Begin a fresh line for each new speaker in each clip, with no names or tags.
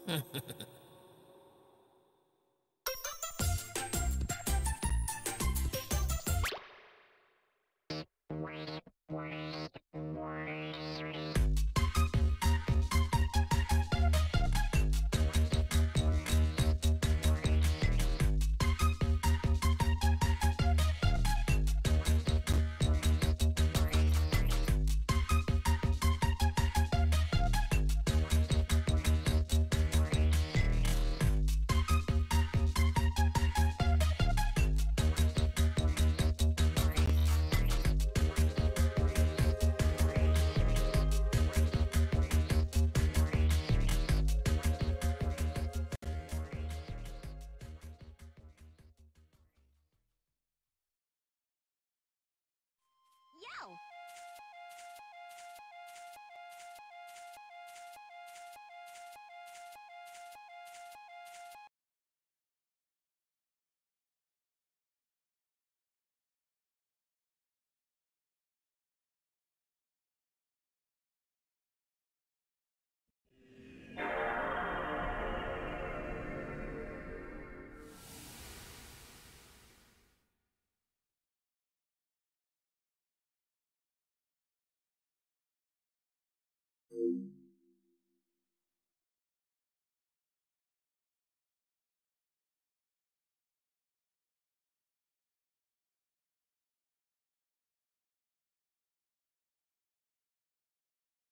Yo!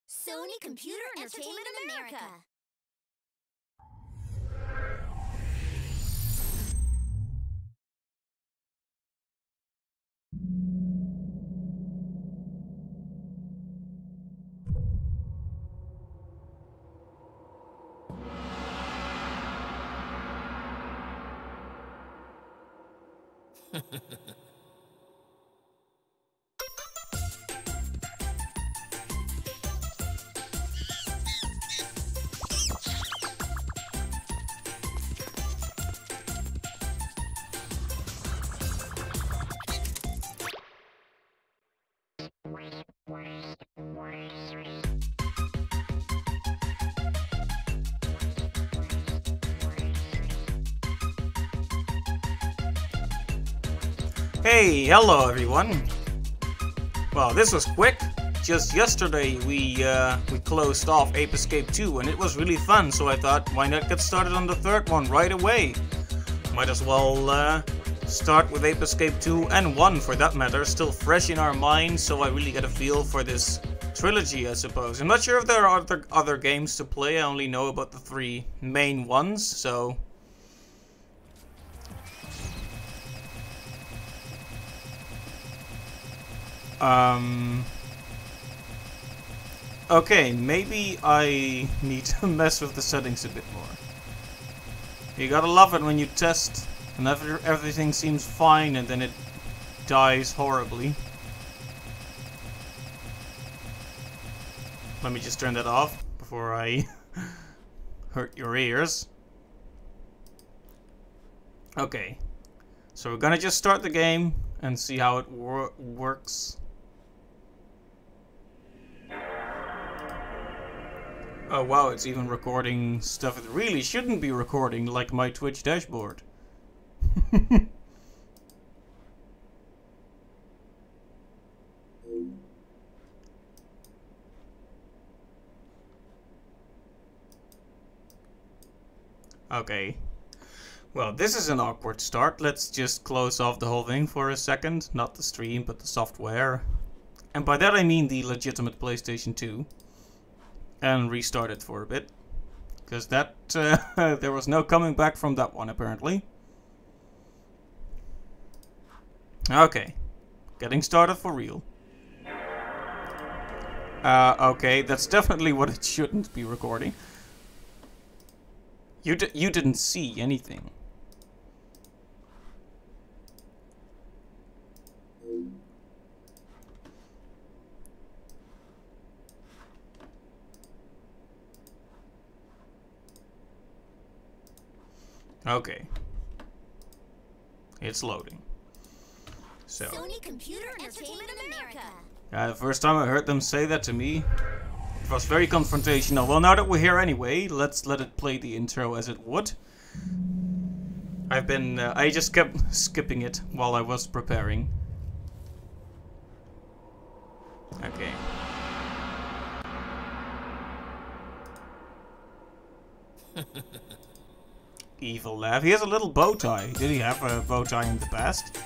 Sony Computer Entertainment America.
Hey, hello everyone. Well, this was quick. Just yesterday we closed off Ape Escape 2 and it was really fun, so I thought why not get started on the third one right away. Might as well start with Ape Escape 2 and 1 for that matter, still fresh in our minds, so I really get a feel for this trilogy, I suppose. I'm not sure if there are other games to play, I only know about the three main ones, so... Okay, maybe I need to mess with the settings a bit more. You gotta love it when you test and everything seems fine and then it dies horribly. Let me just turn that off before I hurt your ears. Okay, so we're gonna just start the game and see how it works. Oh wow, it's even recording stuff it really shouldn't be recording, like my Twitch dashboard. Okay. Well, this is an awkward start. Let's just close off the whole thing for a second. Not the stream, but the software. And by that I mean the legitimate PlayStation 2. And restart it for a bit. Because that, there was no coming back from that one, apparently. Okay. Getting started for real. Okay, that's definitely what it shouldn't be recording. You didn't see anything. Okay. It's loading. So.
Sony Computer Entertainment America.
The first time I heard them say that to me, It was very confrontational. Well, now that we're here anyway, let's let it play the intro as it would. I just kept skipping it while I was preparing. Okay. Evil laugh. He has a little bow tie. Did he have a bow tie in the past?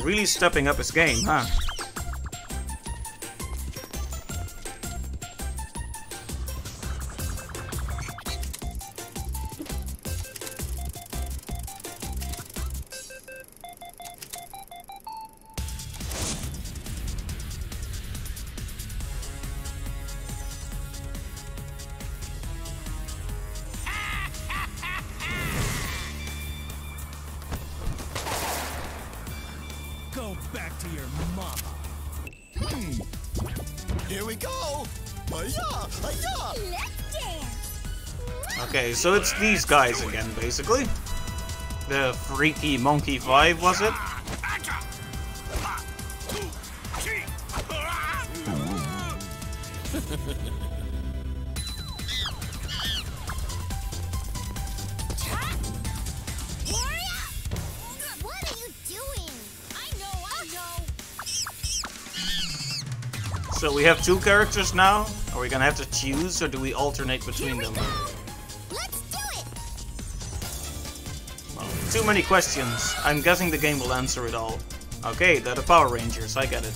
Really stepping up his game, huh?
Go back to your mama.
Here we go! Hi-ya! Hi-ya!
Let's dance.
Okay, so it's these guys again, basically. The Freaky Monkey 5, was it?
What are you doing? I know.
So we have two characters now? Are we gonna have to choose, or do we alternate
Here
between
we
them?
go. Let's do it.
Well, too many questions. I'm guessing the game will answer it all. Okay, they're the Power Rangers, I get it.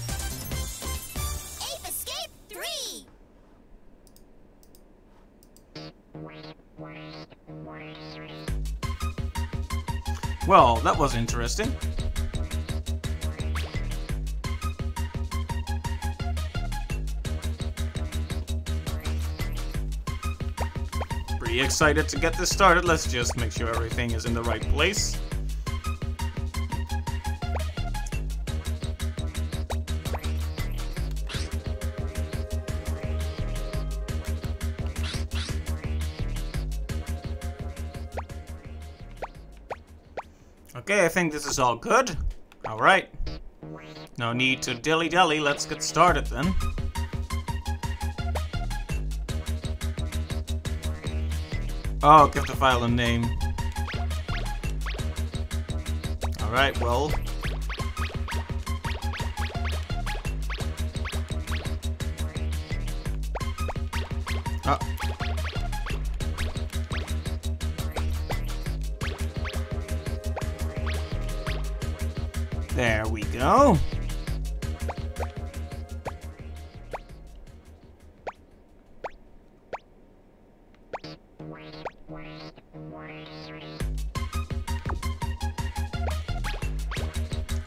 Ape Escape 3.
Well, that was interesting. Pretty excited to get this started. Let's just make sure everything is in the right place. Okay, I think this is all good. Alright. No need to dilly-dally, let's get started then. Oh, give the file a name. Alright, well. Oh. There we go.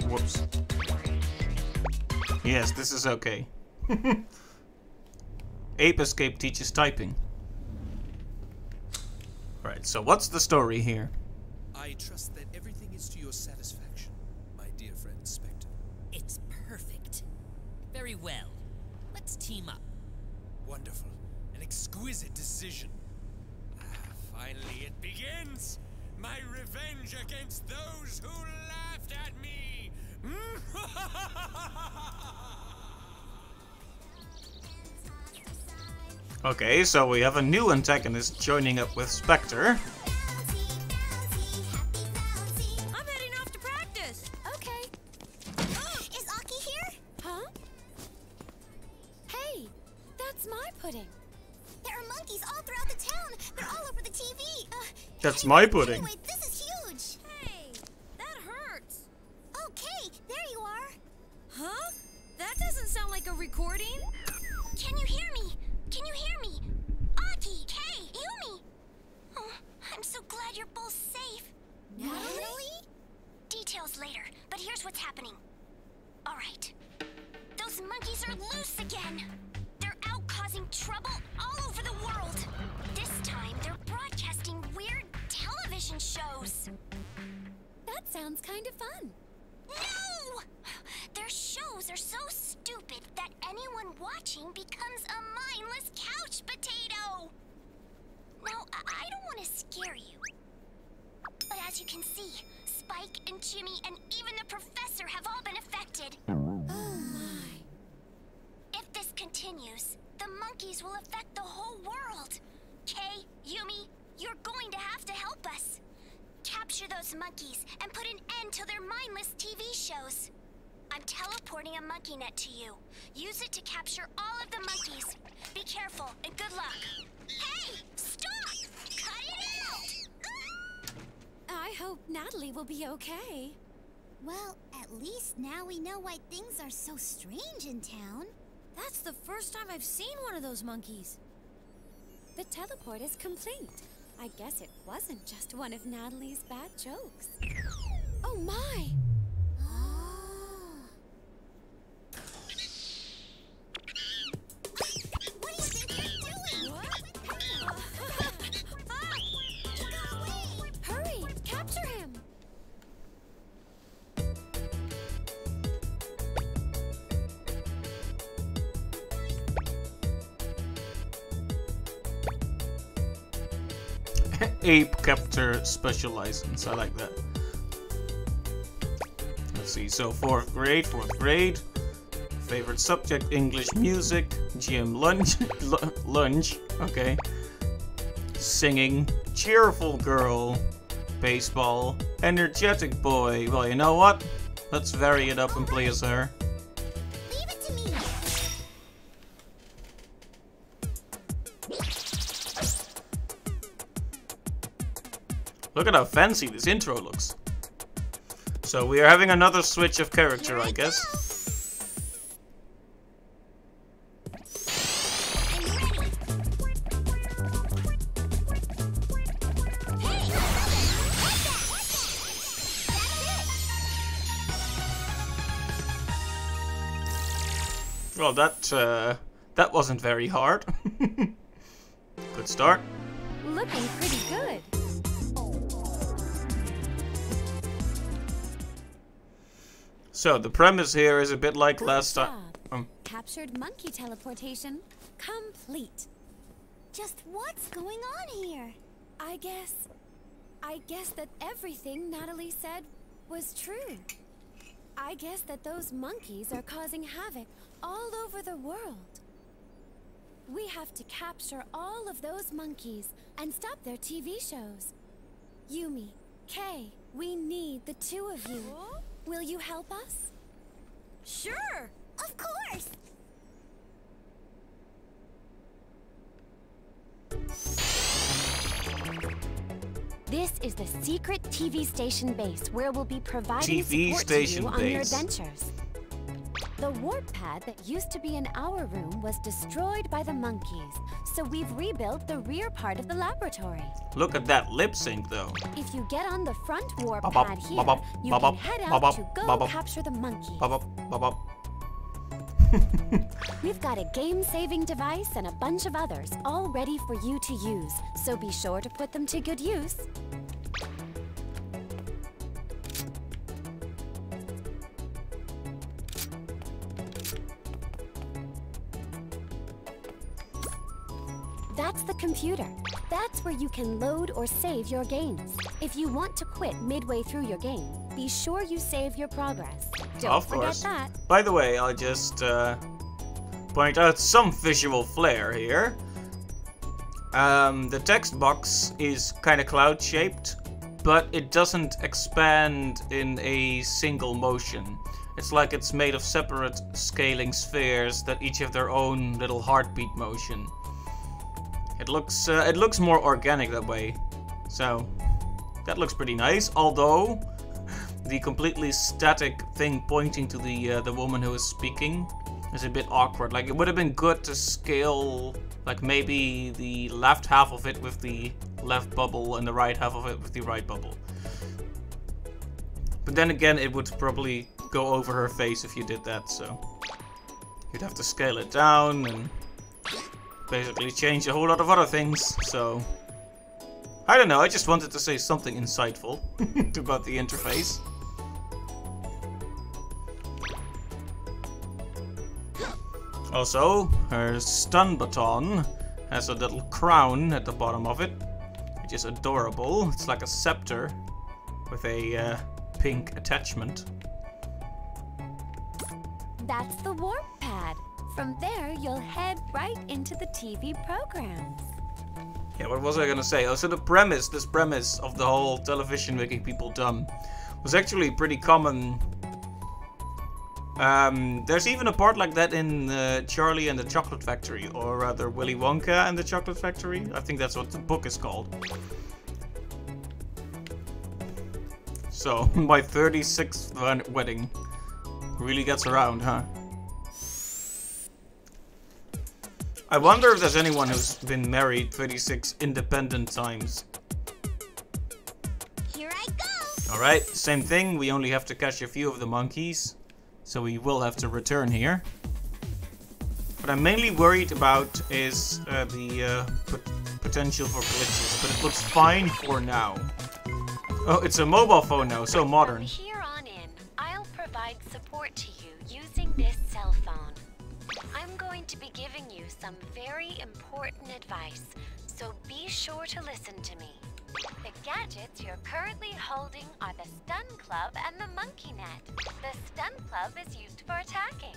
Whoops. Yes, this is okay. Ape Escape teaches typing. Right, so what's the story here?
I trust that everything is to your satisfaction, my dear friend Spectre.
It's perfect. Very well. Let's team up.
Wonderful. An exquisite decision. Finally it begins! My revenge against those who laughed at me!
Okay, so we have a new antagonist joining up with Spectre.
I'm heading off to practice. Okay. Is Aki here? Huh? Hey, that's my pudding. There are monkeys all throughout the town. They're all over the TV.
That's my pudding.
Anyway, this is huge. Hey, that hurts. Okay, there you are. Huh? That doesn't sound like a recording. Can you hear me? Can you hear me? Aki, hey, Yumi. Oh, I'm so glad you're both safe. Natalie? Details later, but here's what's happening. All right. Those monkeys are loose again. They're out causing trouble all over the world. This time, they're broadcasting weird television shows. That sounds kind of fun. No! Their shows are so stupid that anyone watching becomes a mindless couch potato. Now, I don't want to scare you. But as you can see, Spike and Jimmy and even the professor have all been affected. Oh my. If this continues, continues, the monkeys will affect the whole world. Kay, Yumi, you're going to have to help us. Capture those monkeys and put an end to their mindless TV shows. I'm teleporting a monkey net to you. Use it to capture all of the monkeys. Be careful and good luck. Hey, stop! Cut it out!
I hope Natalie will be okay.
Well, at least now we know why things are so strange in town.
That's the first time I've seen one of those monkeys. The teleport is complete. I guess it wasn't just one of Natalie's bad jokes. Oh my!
What do you think you're doing? What?
Hurry! Capture him!
Ape Capture Special License. I like that. Let's see. So fourth grade. Favorite subject English music. GM lunch. Lunch. Okay. Singing. Cheerful girl. Baseball. Energetic boy. Well, you know what? Let's vary it up and play as her.
Leave it to me.
Look at how fancy this intro looks. So we are having another switch of character, I guess. Well, that wasn't very hard. Good start.
Looking pretty good.
So the premise here is a bit like last time.
Captured monkey teleportation complete.
Just what's going on here?
I guess that everything Natalie said was true. I guess that those monkeys are causing havoc all over the world. We have to capture all of those monkeys and stop their TV shows. Yumi, Kay, we need the two of you. Will you help us?
Sure, of course.
This is the secret TV station base where we'll be providing
TV
support
station
to you on your
base.
adventures. The warp pad that used to be in our room was destroyed by the monkeys, so we've rebuilt the rear part of the laboratory.
Look at that lip sync, though.
If you get on the front warp
Bop,
pad here,
bop, bop,
you
bop,
can
bop,
head
bop,
out to
bop,
go
bop, bop.
capture the monkeys.
Bop, bop, bop, bop.
We've got a game-saving device and a bunch of others all ready for you to use, so be sure to put them to good use. That's the computer. That's where you can load or save your games. If you want to quit midway through your game, be sure you save your progress. Don't forget that.
By the way, I'll just point out some visual flair here. The text box is kind of cloud-shaped, but it doesn't expand in a single motion. It's like it's made of separate scaling spheres that each have their own little heartbeat motion. It looks more organic that way, so that looks pretty nice. Although the completely static thing pointing to the woman who is speaking is a bit awkward. Like, it would have been good to scale, like, maybe the left half of it with the left bubble and the right half of it with the right bubble. But then again, it would probably go over her face if you did that, so you'd have to scale it down and basically change a whole lot of other things, so I don't know, I just wanted to say something insightful about the interface. Also, her stun baton has a little crown at the bottom of it, which is adorable. It's like a scepter with a pink attachment.
That's the warp pad. From there, you'll head right into the TV programs.
Yeah, what was I gonna say? Oh, so this premise of the whole television making people dumb was actually pretty common. There's even a part like that in Charlie and the Chocolate Factory, or rather Willy Wonka and the Chocolate Factory. I think that's what the book is called. So, my 36th wedding really gets around, huh? I wonder if there's anyone who's been married 36 independent times.
Here I go!
Alright, same thing. We only have to catch a few of the monkeys. So we will have to return here. What I'm mainly worried about is the potential for glitches, but it looks fine for now. Oh, it's a mobile phone now, so modern.
From here on in, I'll provide support to you using this cell phone. I'm going to be giving you some very important advice, so be sure to listen to me. The gadgets you're currently holding are the Stun Club and the Monkey Net. The Stun Club is used for attacking.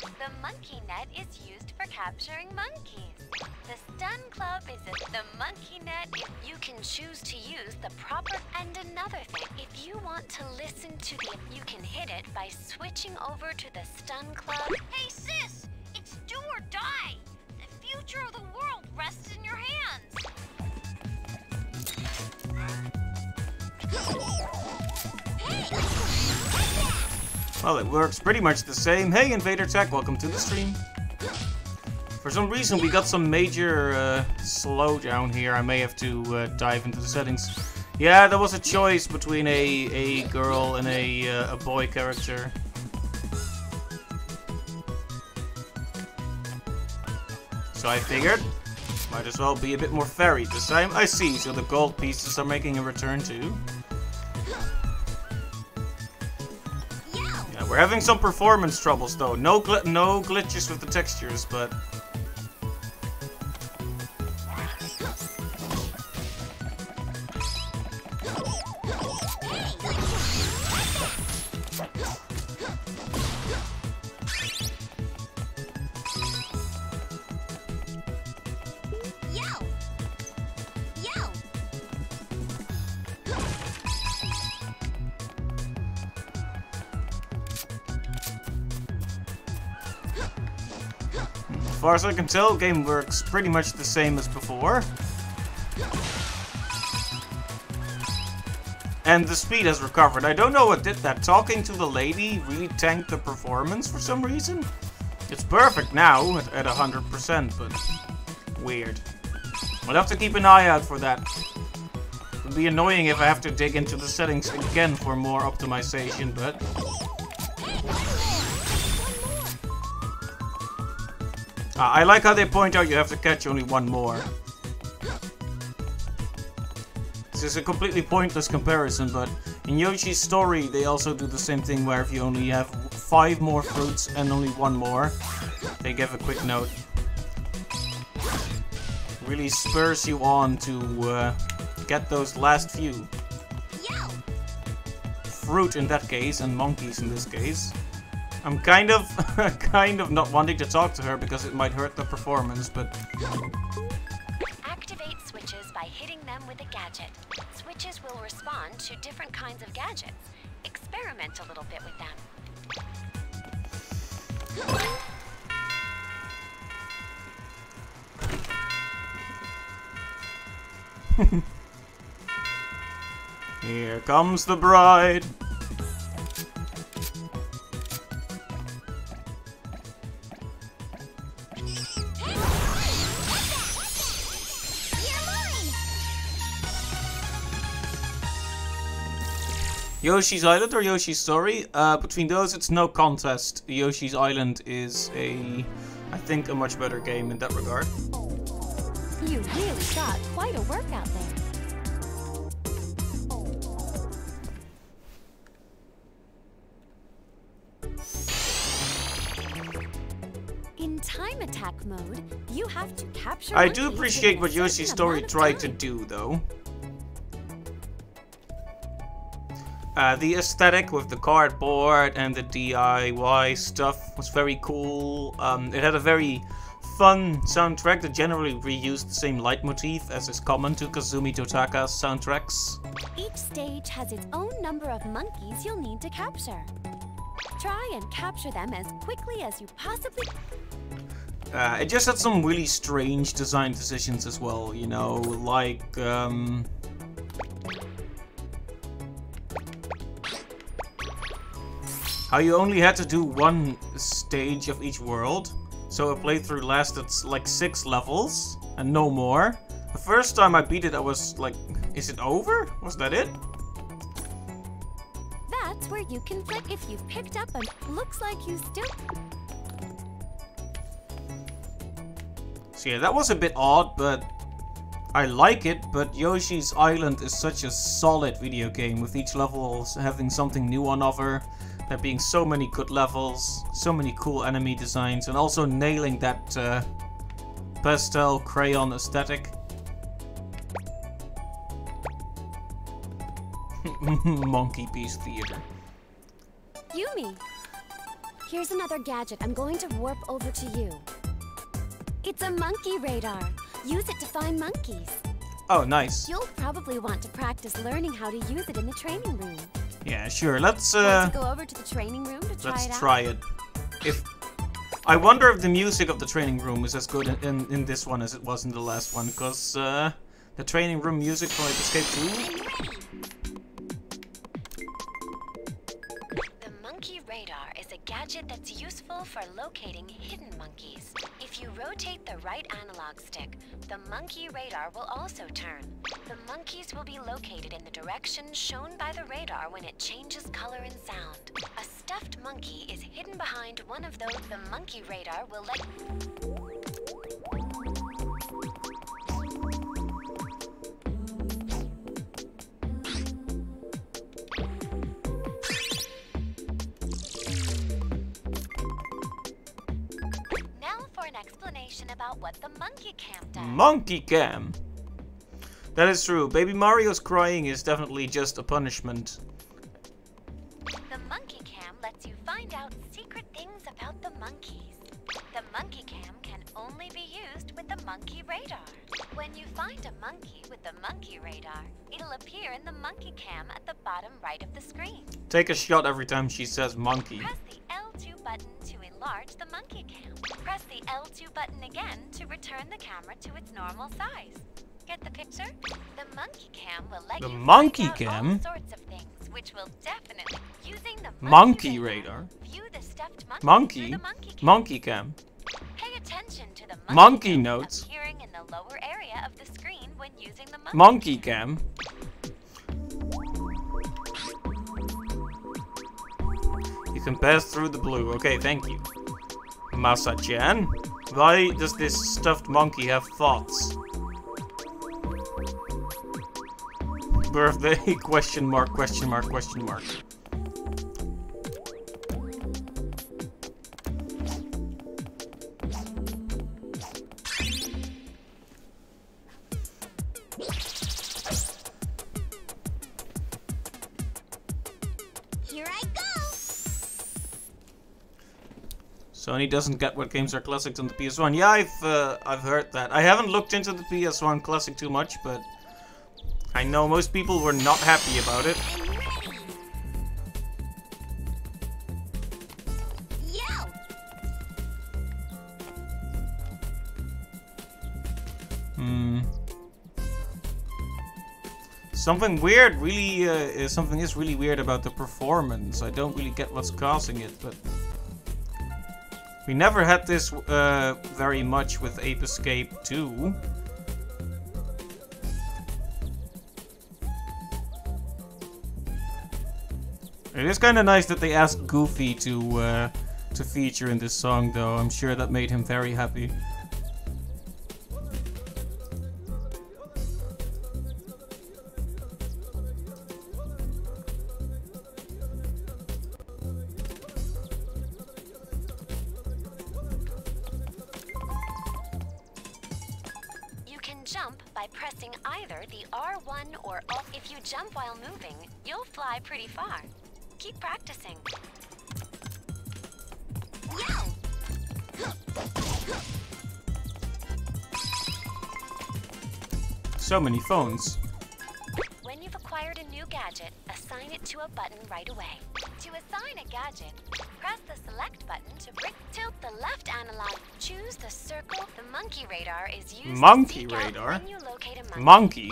The Monkey Net is used for capturing monkeys. The Stun Club is the Monkey Net if you can choose to use the proper... And another thing, if you want to listen to the... You can hit it by switching over to the Stun Club.
Hey sis! It's do or die! The future of the world rests in your hands!
Well, it works pretty much the same. Hey, Invader Tech, welcome to the stream. For some reason, we got some major slowdown here. I may have to dive into the settings. Yeah, there was a choice between a girl and a boy character. So I figured, might as well be a bit more varied this time. I see, so the gold pieces are making a return too. Yeah, we're having some performance troubles though. No glitches with the textures, but... As far as I can tell, game works pretty much the same as before. And the speed has recovered. I don't know what did that. Talking to the lady really tanked the performance for some reason. It's perfect now at 100%, but weird. I'll have to keep an eye out for that. It would be annoying if I have to dig into the settings again for more optimization, but... I like how they point out you have to catch only one more. This is a completely pointless comparison, but in Yoshi's Story they also do the same thing where if you only have 5 more fruits and only 1 more, they give a quick note. Really spurs you on to get those last few. Fruit in that case, and monkeys in this case. I'm kind of not wanting to talk to her because it might hurt the performance, but...
Activate switches by hitting them with a gadget. Switches will respond to different kinds of gadgets. Experiment a little bit with them.
Here comes the bride. Yoshi's Island or Yoshi's Story? Between those, it's no contest. Yoshi's Island is I think, a much better game in that regard.
You really got quite a workout there. In time attack mode, you have to capture...
I do appreciate what Yoshi's Story tried to do, though. The aesthetic with the cardboard and the DIY stuff was very cool. It had a very fun soundtrack that generally reused the same leitmotif as is common to Kazumi Totaka's soundtracks.
Each stage has its own number of monkeys you'll need to capture. Try and capture them as quickly as you possibly...
It just had some really strange design decisions as well, you know, like, how you only had to do one stage of each world, so a playthrough lasted like 6 levels, and no more. The first time I beat it, I was like, is it over? Was that it?
That's where you can click if you've picked up a... Looks like you still...
So yeah, that was a bit odd, but I like it. But Yoshi's Island is such a solid video game, with each level having something new on offer. There being so many good levels, so many cool enemy designs, and also nailing that pastel crayon aesthetic. Monkey Piece Theater.
Yumi! Here's another gadget I'm going to warp over to you. It's a monkey radar. Use it to find monkeys.
Oh, nice.
You'll probably want to practice learning how to use it in the training room.
Yeah, sure. Let's
Want to go over to the training room to try it out?
let's try it. If I wonder if the music of the training room is as good in this one as it was in the last one, because the training room music from Ape Escape 2.
The monkey radar is a gadget that's useful for locating hidden monkeys. If you rotate the right analog stick, the monkey radar will also turn. The monkeys will be located in the direction shown by the radar when it changes color and sound. A stuffed monkey is hidden behind one of those. The monkey radar will let... Explanation about what the monkey cam does.
Monkey cam. That is true. Baby Mario's crying is definitely just a punishment.
The monkey cam lets you find out secret things about the monkeys. The monkey cam can only be used with the monkey radar. When you find a monkey with the monkey radar, it'll appear in the monkey cam at the bottom right of the screen.
Take a shot every time she says monkey.
Press the L2 button to enlarge the monkey cam. Press the L2 button again to return the camera to its normal size. Get the picture? The monkey cam will let you
monkey
find out
cam?
all sorts of things, which will definitely using the
Monkey radar.
View the stuffed monkey.
Monkey.
through the monkey cam.
Monkey cam.
Pay attention to the
Monkey
notes
notes.
appearing in the lower area of the screen when using the
Monkey cam. You can pass through the blue. Okay, thank you. Masa-chan. Why does this stuffed monkey have thoughts? Birthday? Question mark, question mark, question mark.
Here I go!
Sony doesn't get what games are classics on the PS1. Yeah, I've heard that. I haven't looked into the PS1 Classic too much, but I know most people were not happy about it.
I'm ready! Yo!
Something weird really, something is really weird about the performance. I don't really get what's causing it, but we never had this very much with Ape Escape 2. It is kind of nice that they asked Goofy to feature in this song, though. I'm sure that made him very happy.
You can jump by pressing either the R1 or Alt. If you jump while moving, You'll fly pretty far. Keep practicing.
So many phones.
When you've acquired a new gadget, assign it to a button right away. To assign a gadget, press the select button to tilt the left analog. Choose the circle. The monkey radar is used
Monkey
to seek
radar?
out when you locate a monkey.
Monkey?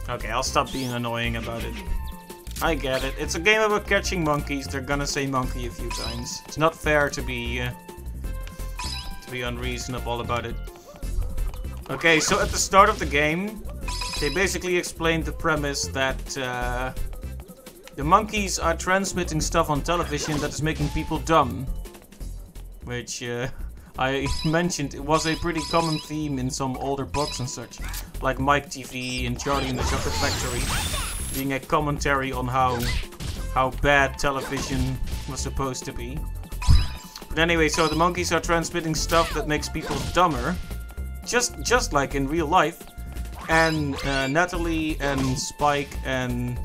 Okay, I'll stop being annoying about it. I get it. It's a game about catching monkeys. They're gonna say monkey a few times. It's not fair to be unreasonable about it. Okay, so at the start of the game, they basically explained the premise that the monkeys are transmitting stuff on television that is making people dumb. Which I mentioned it was a pretty common theme in some older books and such, like Mike TV and Charlie and the Chocolate Factory, being a commentary on how bad television was supposed to be. But anyway, so the monkeys are transmitting stuff that makes people dumber. Just like in real life. And Natalie and Spike and...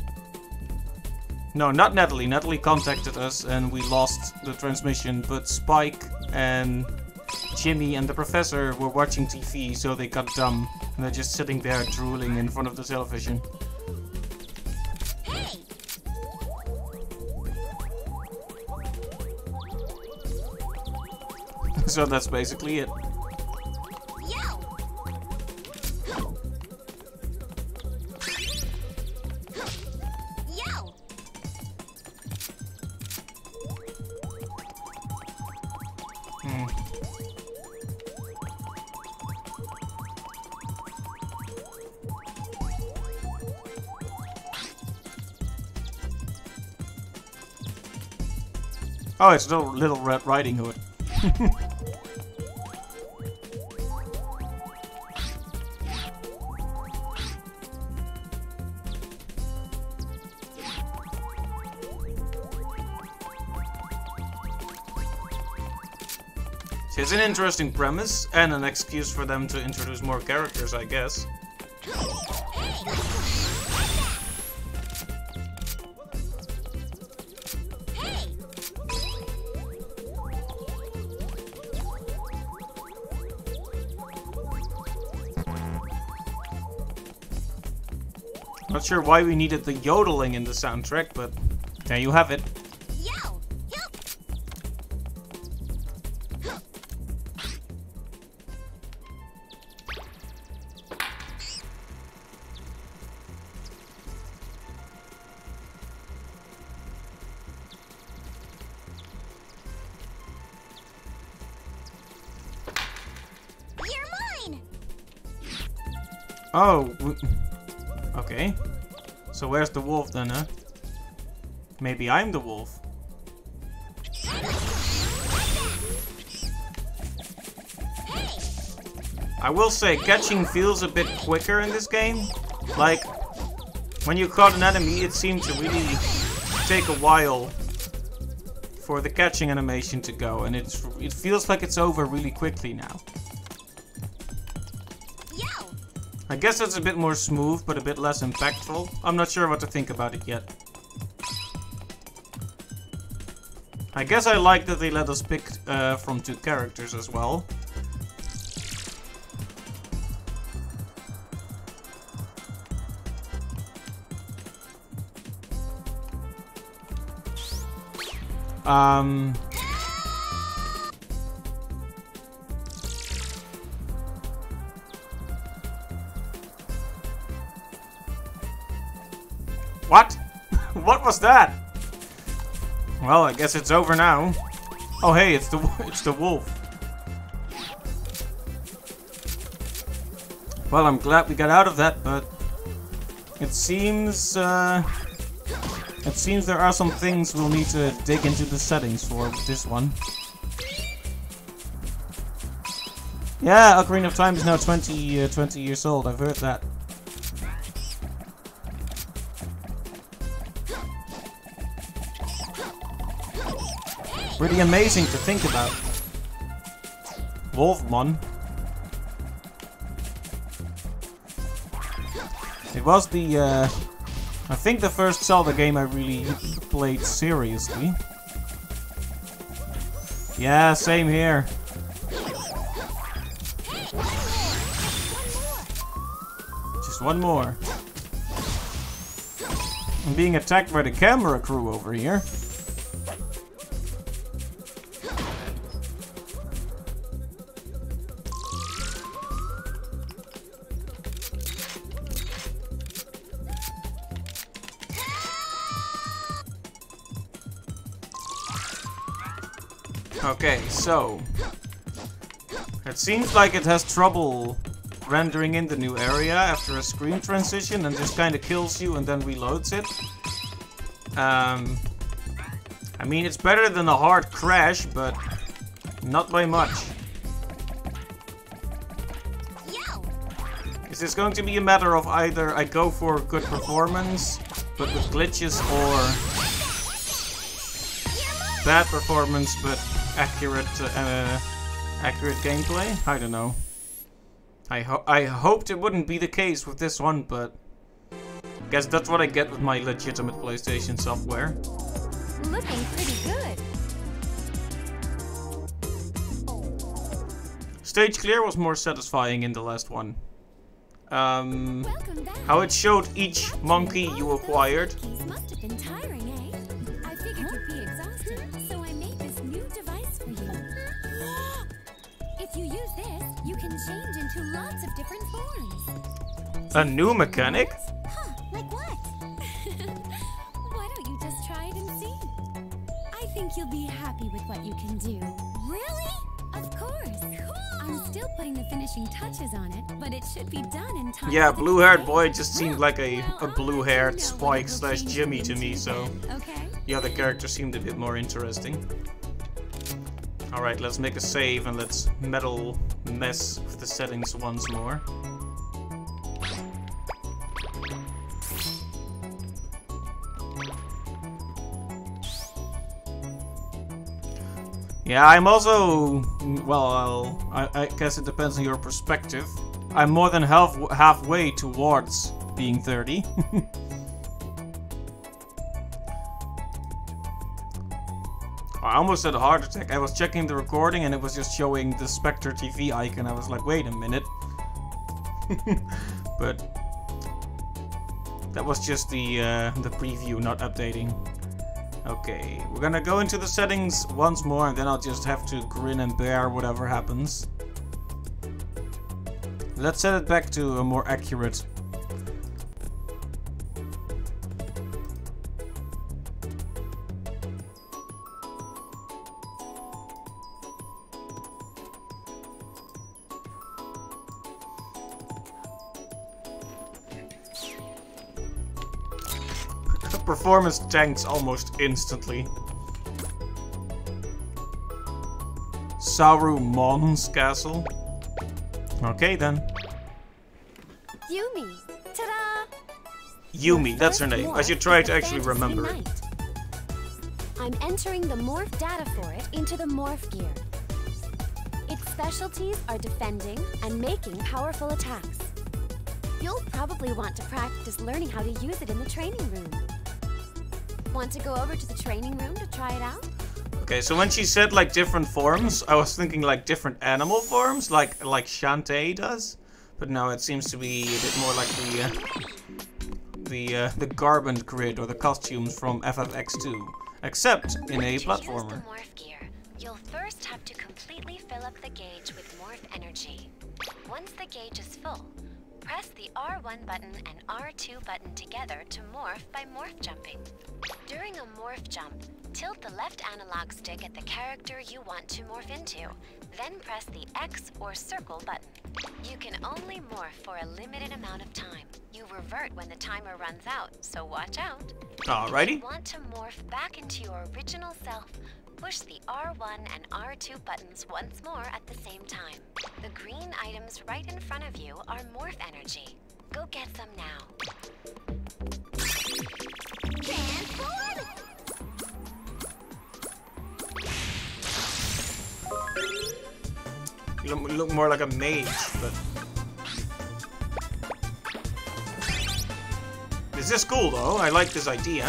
No, not Natalie. Natalie contacted us and we lost the transmission. But Spike and Jimmy and the professor were watching TV, so they got dumb. And they're just sitting there drooling in front of the television.
Hey!
So that's basically it. Oh, it's Little Red Riding Hood. So it's an interesting premise and an excuse for them to introduce more characters, I guess. Not sure why we needed the yodeling in the soundtrack, but there you have it. Oh, okay. So where's the wolf then, huh? Maybe I'm the wolf. I will say, catching feels a bit quicker in this game. Like, when you caught an enemy, it seemed to really take a while for the catching animation to go, and it feels like it's over really quickly now. I guess it's a bit more smooth, but a bit less impactful. I'm not sure what to think about it yet. I guess I like that they let us pick from 2 characters as well. What? What was that? Well, I guess it's over now. Oh, hey, it's the wolf. Well, I'm glad we got out of that, but it seems there are some things we'll need to dig into the settings for with this one. Yeah, Ocarina of Time is now 20 years old. I've heard that. Pretty amazing to think about. Wolfmon. It was the I think the first Zelda game I really played seriously. Yeah, same here. Just one more. I'm being attacked by the camera crew over here. Okay, so it seems like it has trouble rendering in the new area after a screen transition and just kind of kills you and then reloads it. I mean, it's better than a hard crash, but not by much. Is this going to be a matter of either I go for good performance, but with glitches, or bad performance, but accurate gameplay? I don't know. I hoped it wouldn't be the case with this one, but I guess that's what I get with my legitimate PlayStation software.
Looking pretty good.
Stage clear was more satisfying in the last one.
Welcome back.
How it showed each monkey you acquired.
Monkeys must have been tiring, eh? I figured you'd be exhausted, so I made this new device for you. If you use this, you can change into lots of different forms.
A new mechanic?
Huh, like what? Why don't you just try it and see? I think you'll be happy with what you can do. Really? Of course. Cool. I'm still putting the finishing touches on it, but it should be done in time.
Yeah, blue-haired boy just seemed like a blue-haired Spike / Jimmy to me, so
Okay.
the other character seemed a bit more interesting. Alright, let's make a save and let's mess with the settings once more. Yeah, I'm also, well, I guess it depends on your perspective. I'm more than halfway towards being 30. I almost had a heart attack. I was checking the recording and it was just showing the Spectre TV icon. I was like, wait a minute. But that was just the preview, not updating. Okay, we're gonna go into the settings once more and then I'll just have to grin and bear whatever happens. Let's set it back to a more accurate. Performance tanks almost instantly. Saruman's castle. Okay then.
Yumi. Ta-da!
Yumi, that's her name. I should try to actually remember it.
I'm entering the morph data for it into the morph gear. Its specialties are defending and making powerful attacks. You'll probably want to practice learning how to use it in the training room. Want to go over to the training room to try it out?
Okay, so when she said like different forms, I was thinking like different animal forms, like Shantae does. But no, it seems to be a bit more like the garment grid or the costumes from FFX2, except in a platformer.
To use the morph gear, you'll first have to completely fill up the gauge with morph energy. Once the gauge is full, press the R1 button and R2 button together to morph by morph jumping. During a morph jump, tilt the left analog stick at the character you want to morph into, then press the X or circle button. You can only morph for a limited amount of time. You revert when the timer runs out, so watch out.
Alrighty.
If you want to morph back into your original self, push the R1 and R2 buttons once more at the same time. The green items right in front of you are morph energy. Go get some now.
Transform!
You look more like a mage, but... Is This is cool though, I like this idea.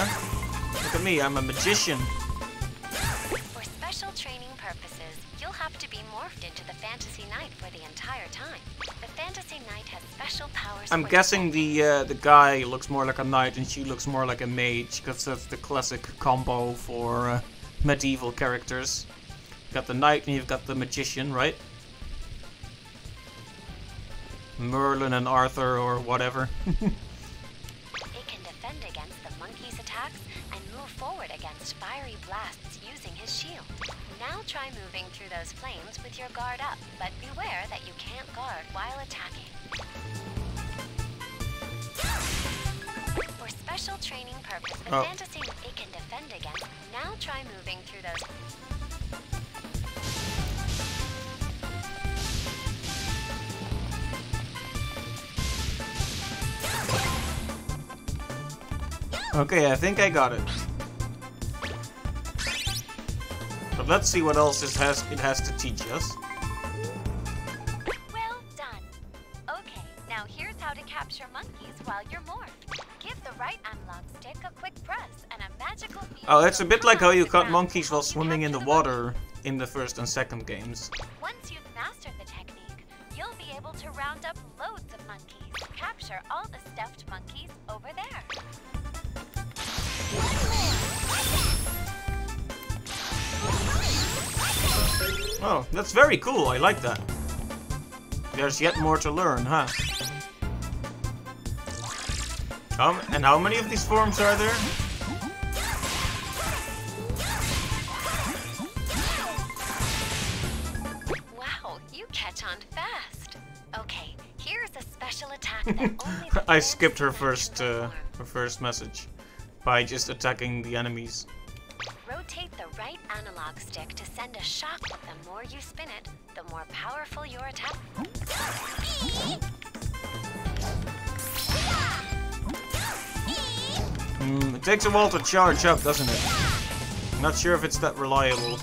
Look at me, I'm a magician.
For special training purposes, you'll have to be morphed into the Fantasy Knight for the entire time. The Fantasy Knight has special powers.
I'm guessing the guy looks more like a knight and she looks more like a mage, because that's the classic combo for medieval characters. You've got the knight and you've got the magician, right? Merlin and Arthur or whatever.
It can defend against the monkey's attacks and move forward against fiery blasts using his shield. Now try moving through those flames with your guard up, but beware that you can't guard while attacking. For special training purpose, the fantasy it can defend against. Now try moving through those.
Okay, I think I got it. But let's see what else it has to teach us.
Well done. Okay, now here's how to capture monkeys while you're morphed. Give the right analog stick a quick press and a magical field.
Oh, it's a bit like how you caught monkeys while swimming in the water in the first and second games.
Once you've mastered the technique, you'll be able to round up loads of monkeys. Capture all the stuffed monkeys over there.
Oh, that's very cool. I like that. There's yet more to learn, huh? And how many of these forms are there?
Wow, you catch on fast. Okay, here's a special attack that only the
I skipped her first message by just attacking the enemies.
Rotate the right analog stick to send a shock. The more you spin it, the more powerful your attack.
It takes a while to charge up, doesn't it? I'm not sure if it's that reliable.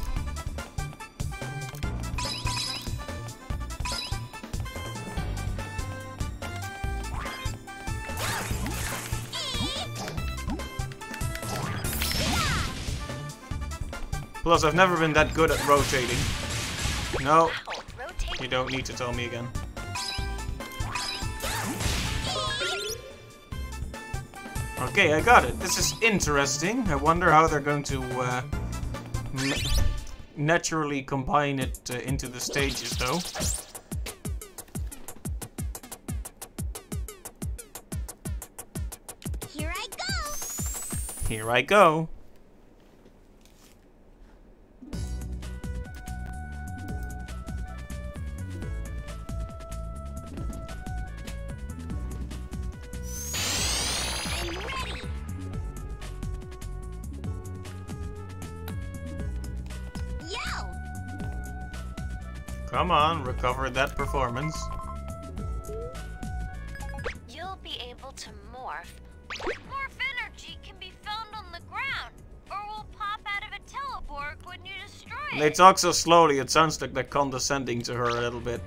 Plus, I've never been that good at rotating. No, you don't need to tell me again. Okay, I got it. This is interesting. I wonder how they're going to naturally combine it into the stages, though.
Here I go.
Here I go. Come on, recover that performance.
You'll be able to morph. Morph energy can be found on the ground, or will pop out of a teleport when you destroy it.
They talk so slowly, it sounds like they're condescending to her a little bit.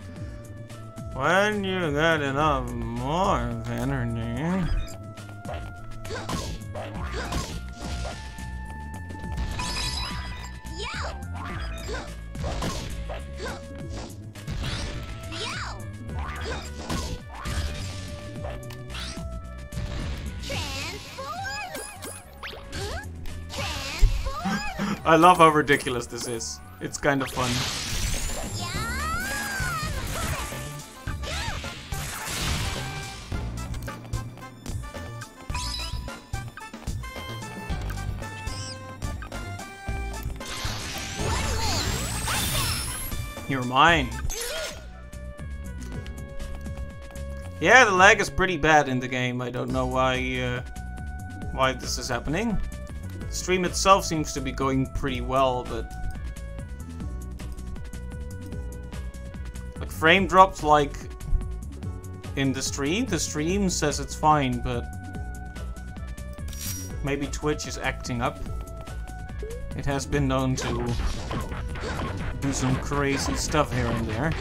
When you get enough more energy... I love how ridiculous this is. It's kind of fun. You're mine. Yeah, the lag is pretty bad in the game. I don't know why this is happening. The stream itself seems to be going pretty well, but like frame drops like in the stream says it's fine, but maybe Twitch is acting up. It has been known to do some crazy stuff here and there.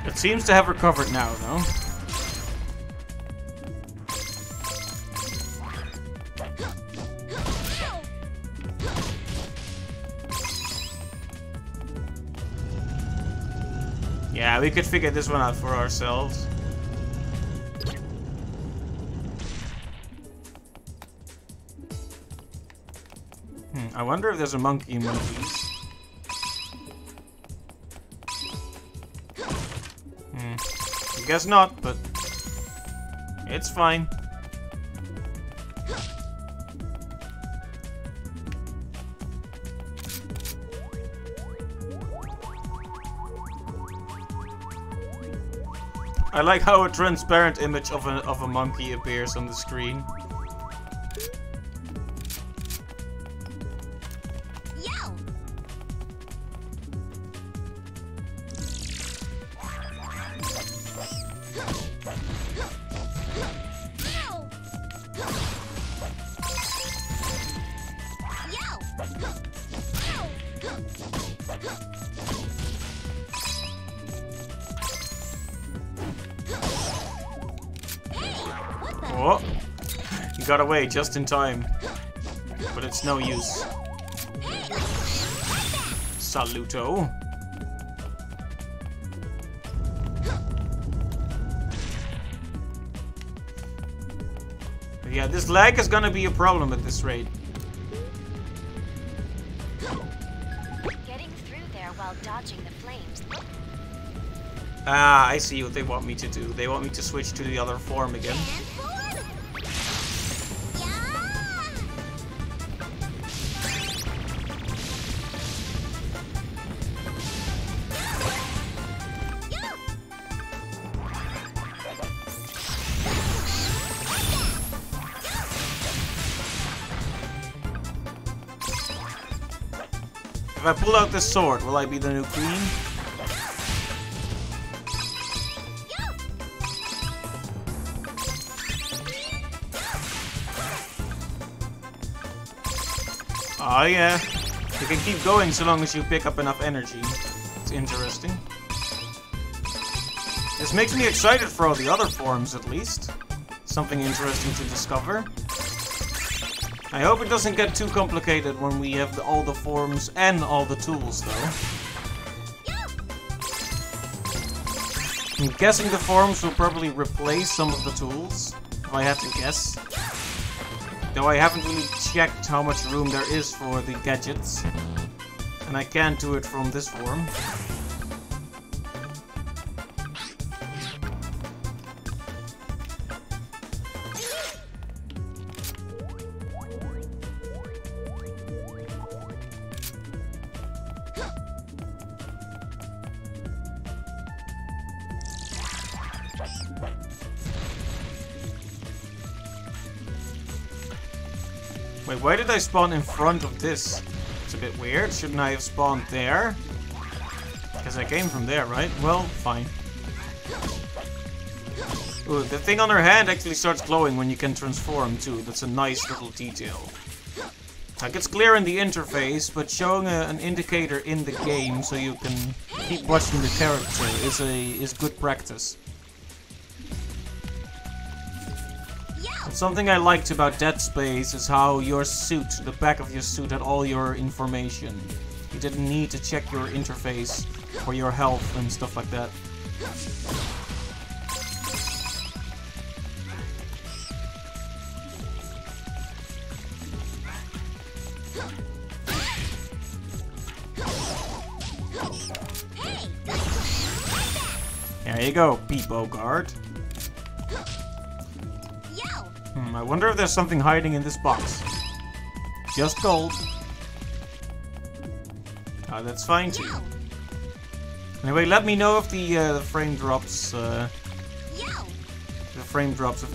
It seems to have recovered now, though. Yeah, we could figure this one out for ourselves. I wonder if there's a monkey in one of these. I guess not, but it's fine. I like how a transparent image of a monkey appears on the screen.
Yo!
Oh, you got away just in time, but it's no use. Saluto. But yeah, this lag is gonna be a problem at this rate.
Getting through there while dodging the flames.
Ah, I see what they want me to do. They want me to switch to the other form again. If I pull out this sword, will I be the new queen? Oh yeah, you can keep going so long as you pick up enough energy. It's interesting. This makes me excited for all the other forms, at least. Something interesting to discover. I hope it doesn't get too complicated when we have all the forms and all the tools, though. I'm guessing the forms will probably replace some of the tools, if I had to guess. Though I haven't really checked how much room there is for the gadgets. And I can't do it from this form. Wait, why did I spawn in front of this? It's a bit weird. Shouldn't I have spawned there? Because I came from there, right? Well, fine. Ooh, the thing on her hand actually starts glowing when you can transform too. That's a nice little detail. Like, it's clear in the interface, but showing an indicator in the game so you can keep watching the character is good practice. Something I liked about Dead Space is how your suit, the back of your suit, had all your information. You didn't need to check your interface for your health and stuff like that. There you go, Peepo Guard. I wonder if there's something hiding in this box. Just gold. That's fine too. Anyway, let me know if the frame drops have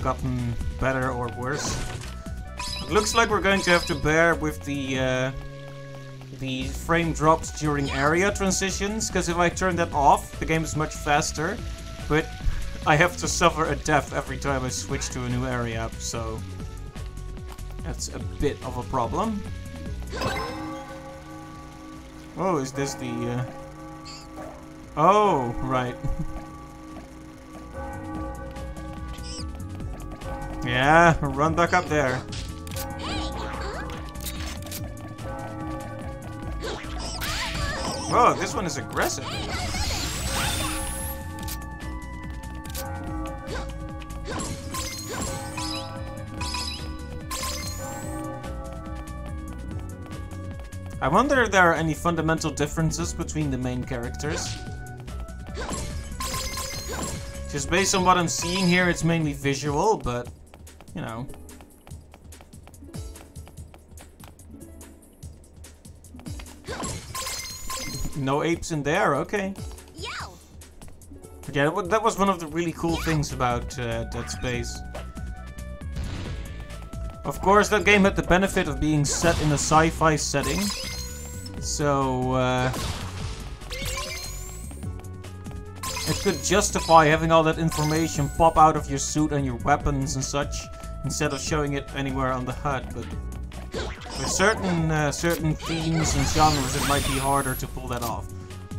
gotten better or worse. It looks like we're going to have to bear with the frame drops during area transitions, because if I turn that off, the game is much faster. But I have to suffer a death every time I switch to a new area, so that's a bit of a problem. Oh, is this the... Oh, right. Yeah, run back up there. Whoa, this one is aggressive. I wonder if there are any fundamental differences between the main characters. Just based on what I'm seeing here, it's mainly visual, but, you know. No apes in there, okay. Yeah, that was one of the really cool things about Dead Space. Of course, that game had the benefit of being set in a sci-fi setting. So, it could justify having all that information pop out of your suit and your weapons and such, instead of showing it anywhere on the HUD. But with certain themes and genres, it might be harder to pull that off.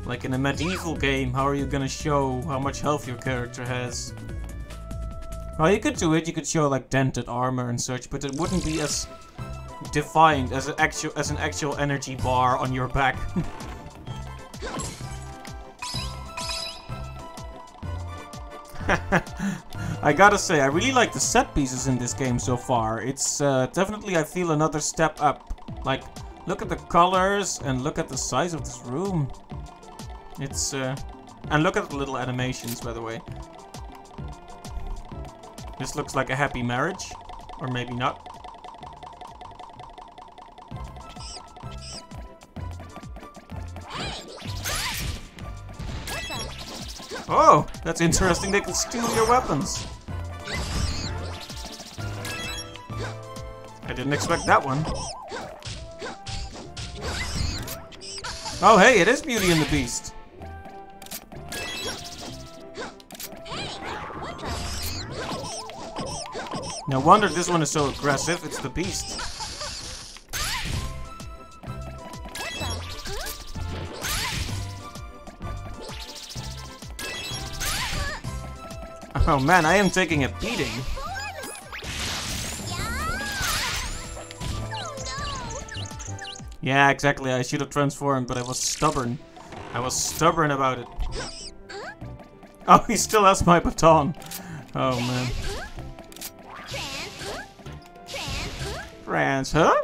Like in a medieval game, how are you gonna show how much health your character has? Well, you could do it. You could show like dented armor and such, but it wouldn't be as defined as an actual energy bar on your back. I gotta say, I really like the set pieces in this game so far. It's definitely, I feel, another step up. Like, look at the colors and look at the size of this room. It's and look at the little animations, by the way. This looks like a happy marriage, or maybe not. Oh, that's interesting. They can steal your weapons. I didn't expect that one. Oh, hey, it is Beauty and the Beast. No wonder this one is so aggressive. It's the Beast. Oh man, I am taking a beating. Yeah, exactly. I should have transformed, but I was stubborn. I was stubborn about it. Oh, he still has my baton. Oh man. France, huh?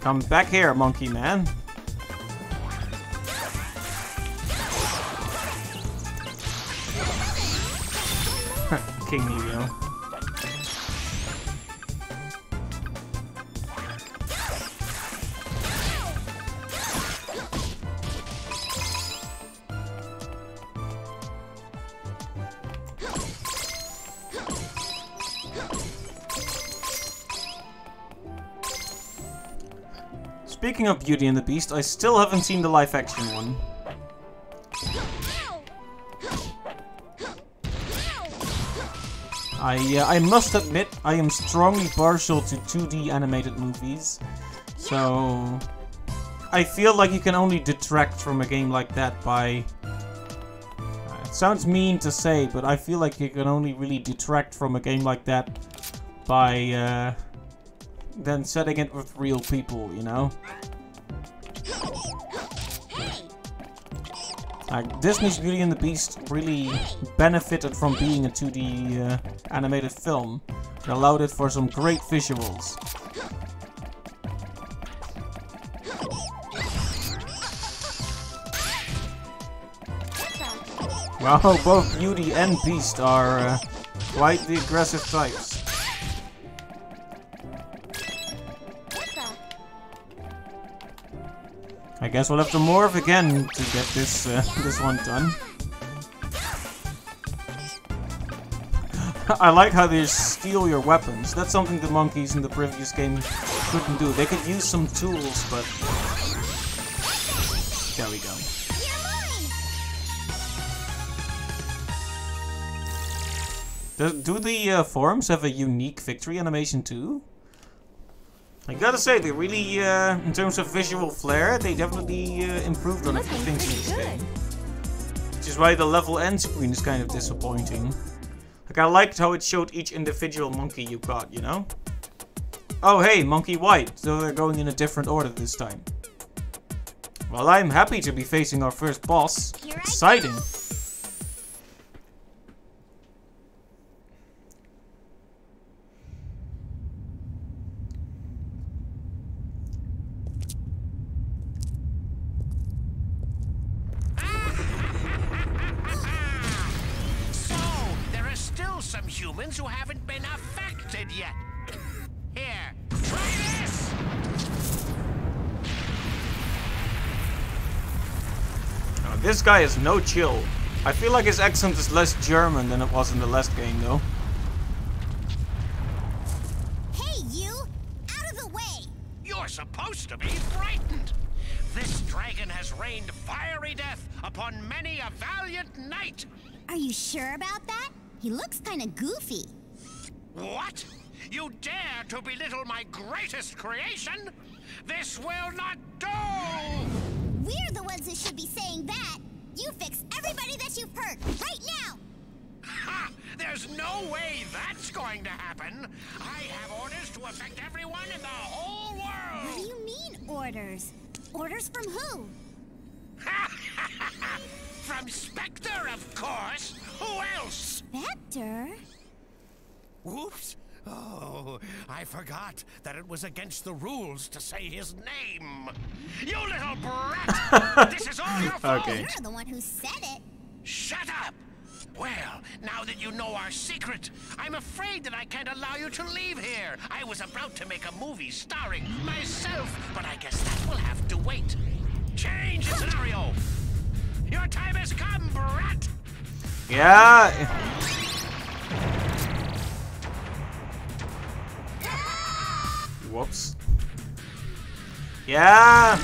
Come back here, monkey man. King Leo. Speaking of Beauty and the Beast, I still haven't seen the live-action one. I must admit, I am strongly partial to 2D animated movies. So, I feel like you can only detract from a game like that by... it sounds mean to say, but I feel like you can only really detract from a game like that by... than setting it with real people, you know? Disney's Beauty and the Beast really benefited from being a 2D animated film. It allowed it for some great visuals. Wow, both Beauty and Beast are quite the aggressive types. I guess we'll have to morph again to get this this one done. I like how they steal your weapons. That's something the monkeys in the previous game couldn't do. They could use some tools, but... There we go. Do the forums have a unique victory animation too? I gotta say, they really, in terms of visual flair, they definitely improved on a few things in this game. Which is why the level end screen is kind of disappointing. Like, I liked how it showed each individual monkey you caught, you know? Oh hey, monkey white, so they're going in a different order this time. Well, I'm happy to be facing our first boss. Exciting!
Some humans who haven't been affected yet. Here, try this!
Oh, this guy is no chill. I feel like his accent is less German than it was in the last game, though.
Hey, you! Out of the way!
You're supposed to be frightened. This dragon has rained fiery death upon many a valiant knight.
Are you sure about that? He looks kind of goofy.
What? You dare to belittle my greatest creation? This will not do!
We're the ones who should be saying that. You fix everybody that you've hurt, right now!
Ha! There's no way that's going to happen. I have orders to affect everyone in the whole world!
What do you mean, orders? Orders from who?
From Spectre, of course! Who else?
Spectre?
Whoops! Oh, I forgot that it was against the rules to say his name. You little brat! This is all your fault!
Okay.
You're the one who said it.
Shut up! Well, now that you know our secret, I'm afraid that I can't allow you to leave here. I was about to make a movie starring myself, but I guess that will have to wait. Change the scenario! Your time has come, brat!
Yeah. Whoops. Yeah.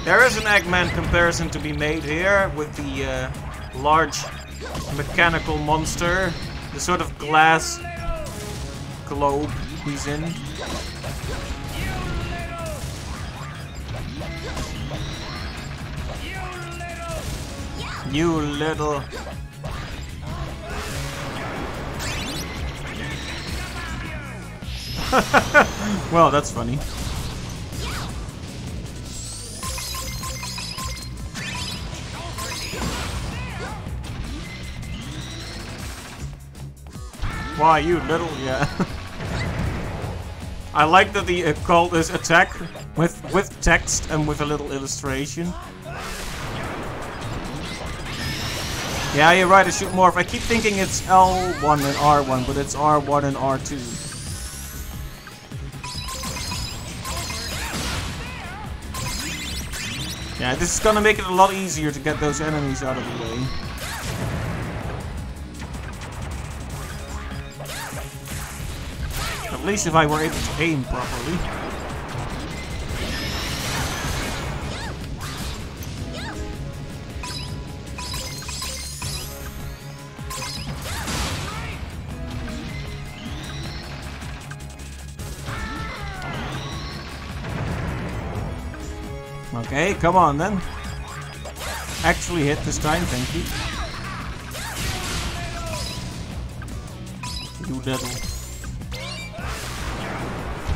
There is an Eggman comparison to be made here with the large mechanical monster, the sort of glass globe he's in. You little. Well, that's funny. Why, you little, yeah. I like that the call this attack with text and with a little illustration. Yeah, you're right, I shoot morph. I keep thinking it's L1 and R1, but it's R1 and R2. Yeah, this is gonna make it a lot easier to get those enemies out of the way. At least if I were able to aim properly. Okay, come on then. Actually hit this time, thank you. You little.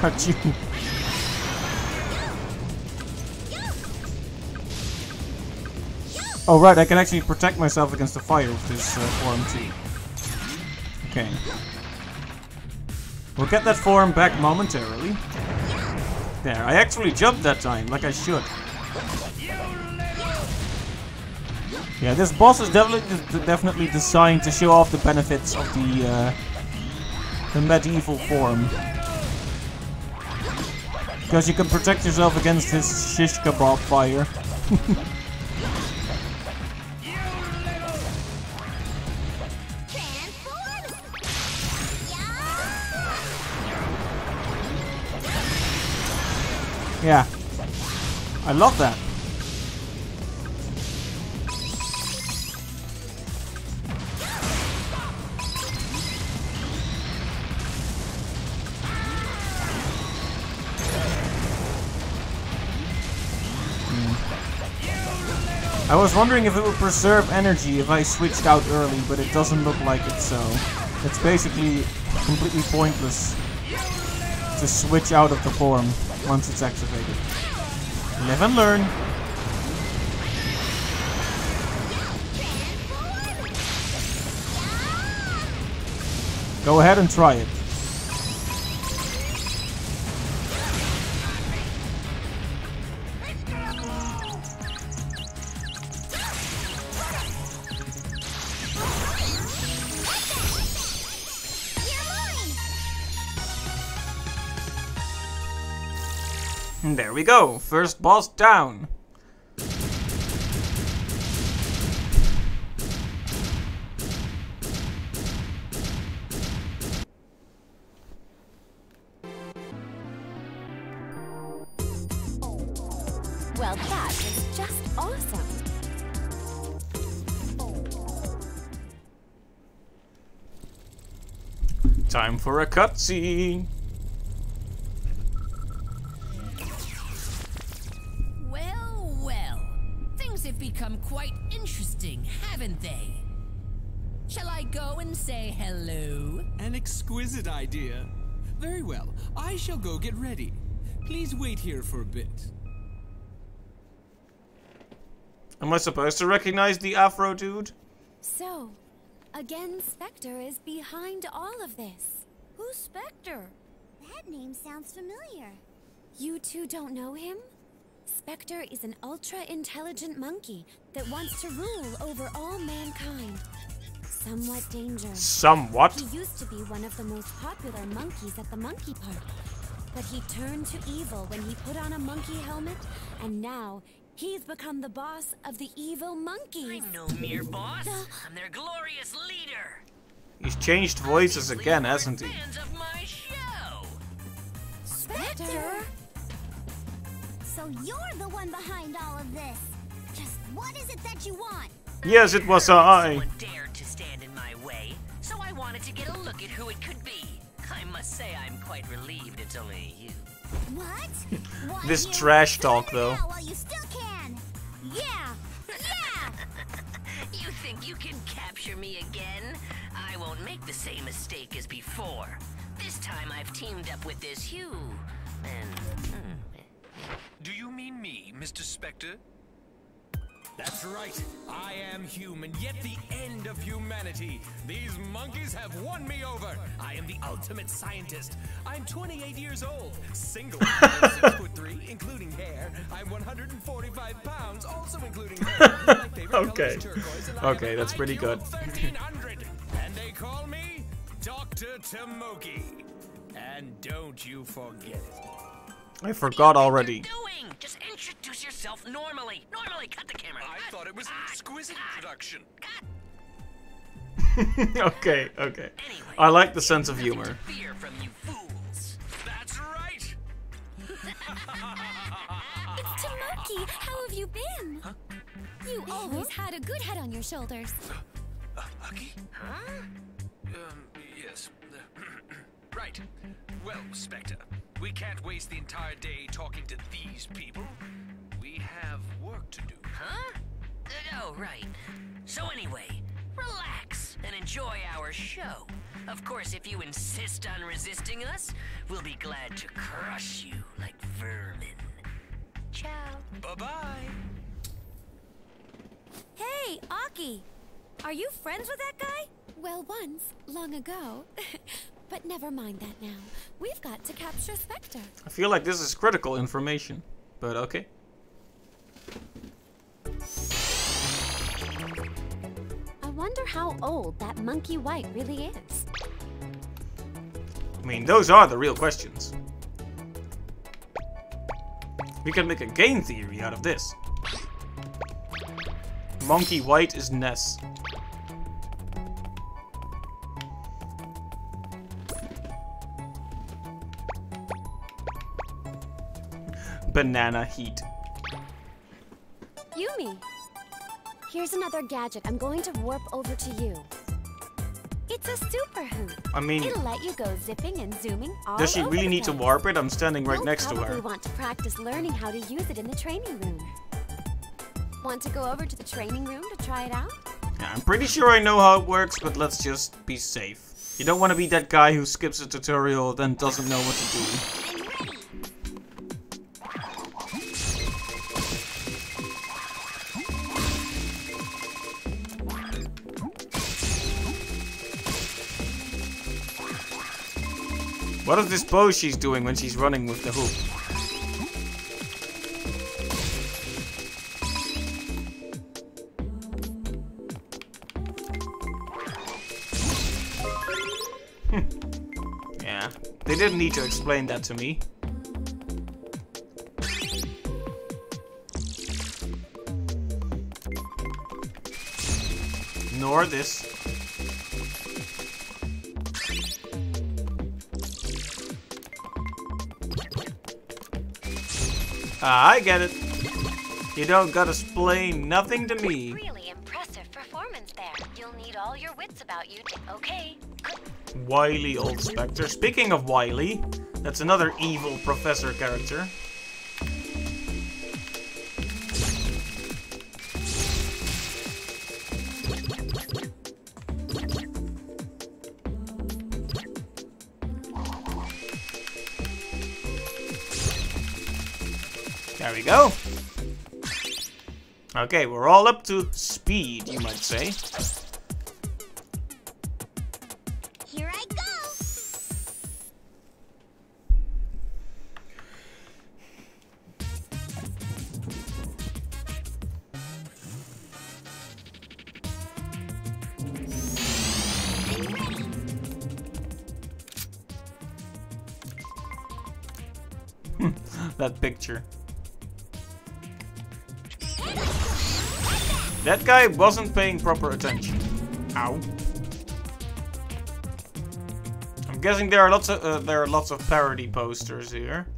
Got you. Oh right, I can actually protect myself against the fire with this form too. Okay. We'll get that form back momentarily. There, I actually jumped that time, like I should. Yeah, this boss is definitely designed to show off the benefits of the medieval form. Because you can protect yourself against his shish kebab fire. Yeah. I love that. I was wondering if it would preserve energy if I switched out early, but it doesn't look like it, so it's basically completely pointless to switch out of the form once it's activated. Live and learn. Go ahead and try it. And there we go, first boss down.
Well, that is just awesome.
Time for a cutscene.
Have become quite interesting, haven't they? Shall I go and say hello?
An exquisite idea. Very well, I shall go get ready. Please wait here for a bit.
Am I supposed to recognize the Afro dude?
So, again, Spectre is behind all of this.
Who's Spectre? That name sounds familiar.
You two don't know him? Spectre is an ultra-intelligent monkey that wants to rule over all mankind. Somewhat dangerous.
Somewhat?
He used to be one of the most popular monkeys at the monkey park. But he turned to evil when he put on a monkey helmet, and now he's become the boss of the evil monkeys.
I'm no mere boss. I'm their glorious leader.
He's changed voices again, hasn't he?
Fans of my show.
Spectre?
So you're the one behind all of this. Just what is it that you want?
Yes, it was I.
Someone dared to stand in my way, so I wanted to get a look at who it could be. I must say I'm quite relieved it's only you.
What? Why
This
you
trash talk,
sort it
though.
out while you still can. Yeah. Yeah.
You think you can capture me again? I won't make the same mistake as before. This time I've teamed up with this Hugh. And
do you mean me, Mr. Spectre? That's right. I am human, yet the end of humanity. These monkeys have won me over. I am the ultimate scientist. I'm 28 years old, single, 6'3", including hair. I'm 145 pounds, also including hair. My favorite color
Okay.
is turquoise, and I
Okay,
have
that's
an
pretty
IQ
good.
of 1300. And they call me Dr. Tamoki. And don't you forget it.
I forgot already.
What are you doing? Just introduce yourself normally. Normally, cut the camera.
I thought it was an exquisite introduction.
Okay, okay.
Anyway,
I like the sense of humor.
nothing to fear from you fools.
That's right.
It's Tamoki! How have you been?
Huh?
You always had a good head on your shoulders.
Hucky?
Huh?
Yes. Right. Well, Spectre, we can't waste the entire day talking to these people. We have work to do.
Huh? Oh, right. So anyway, relax and enjoy our show. Of course, if you insist on resisting us, we'll be glad to crush you like vermin. Ciao.
Bye-bye.
Hey, Aki! Are you friends with that guy? Well, once, long ago. But never mind that now. We've got to capture Spectre.
I feel like this is critical information, but okay.
I wonder how old that monkey white really is.
I mean, those are the real questions. We can make a game theory out of this. Monkey White is Ness. banana heat.
Yumi, here's another gadget I'm going to warp over to you. It's a super hoop.
I mean,
it'll let you go zipping and zooming all
does she
over
really
the
need to
place.
warp it? I'm standing right
You'll
next to
probably
her.
want to practice learning how to use it in the training room. Want to go over to the training room to try it out?
Yeah, I'm pretty sure I know how it works, but let's just be safe. You don't want to be that guy who skips a tutorial then doesn't know what to do. What is this pose she's doing when she's running with the hoop? Yeah, they didn't need to explain that to me. Nor this. Ah, I get it. You don't gotta explain nothing to me.
Really impressive performance there. You'll need all your wits about you to... Okay.
Wily old Spectre. Speaking of Wily, that's another evil professor character. There we go. Okay, we're all up to speed, you might say.
Here I go.
That picture. That guy wasn't paying proper attention. Ow. I'm guessing there are lots of parody posters here,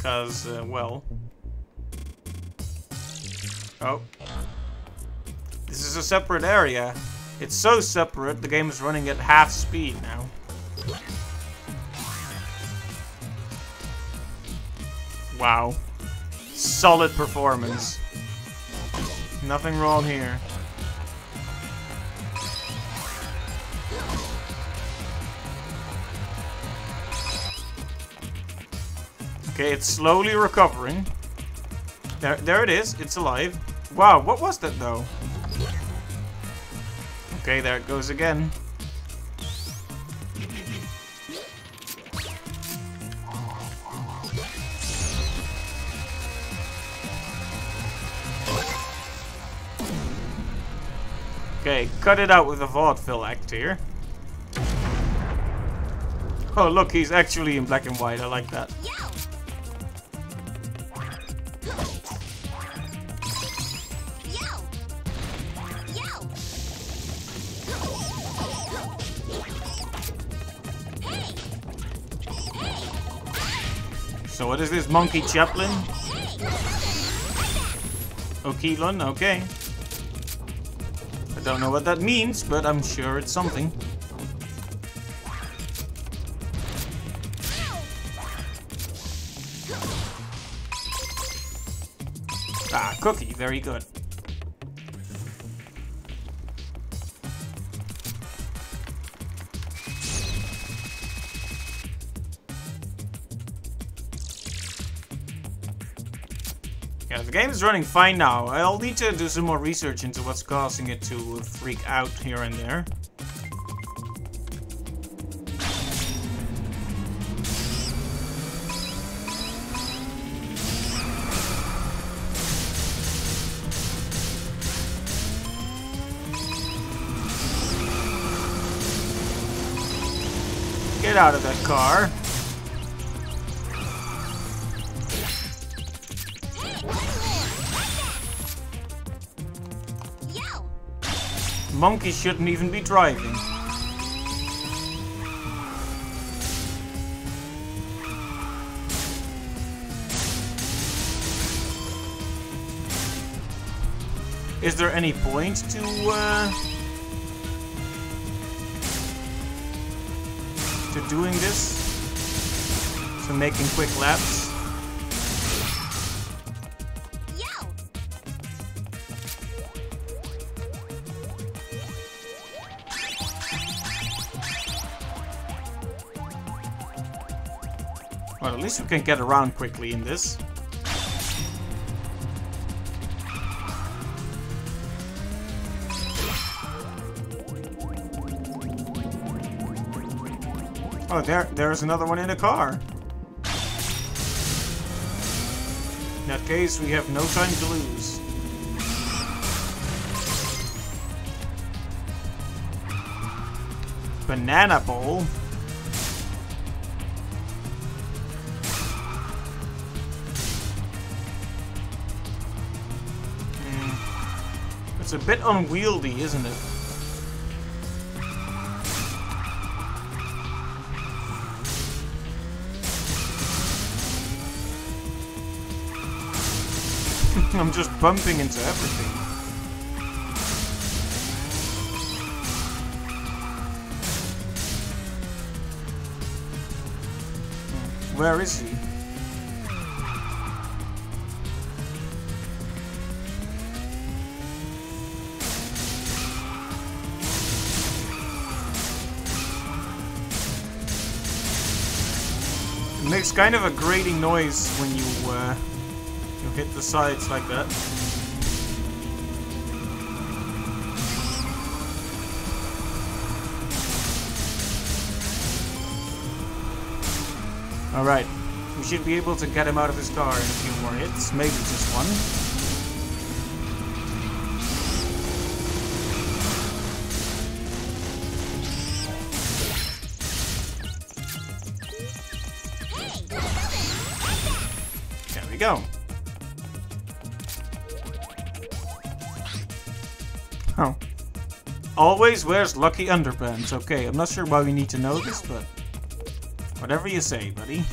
cause well. Oh. This is a separate area. It's so separate, the game is running at half speed now. Wow. Solid performance. Nothing wrong here. Okay, it's slowly recovering. There it is. It's alive. Wow, what was that though? Okay, there it goes again. Okay, cut it out with a vaudeville act here. Oh look, he's actually in black and white. I like that. So what is this, Monkey Chaplin? O'Keelan, okay. I don't know what that means, but I'm sure it's something. Ah, cookie, very good. Yeah, the game is running fine now. I'll need to do some more research into what's causing it to freak out here and there. Get out of that car. Monkeys shouldn't even be driving. Is there any point to doing this? To making quick laps? Well, at least we can get around quickly in this. Oh, there's another one in the car. In that case, we have no time to lose. Banana bowl. It's a bit unwieldy, isn't it? I'm just bumping into everything. Where is he? It makes kind of a grating noise when you hit the sides like that. Alright, we should be able to get him out of his car in a few more hits, maybe just one. There we go. Oh. Always wears lucky underpants. Okay, I'm not sure why we need to know this, but whatever you say, buddy.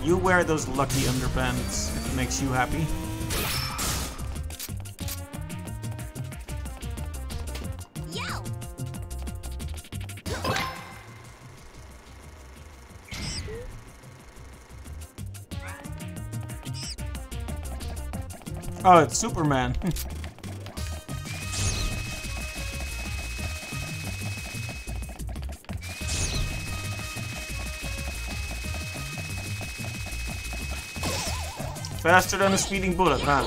You wear those lucky underpants if it makes you happy. Oh, it's Superman. Faster than a speeding bullet, huh?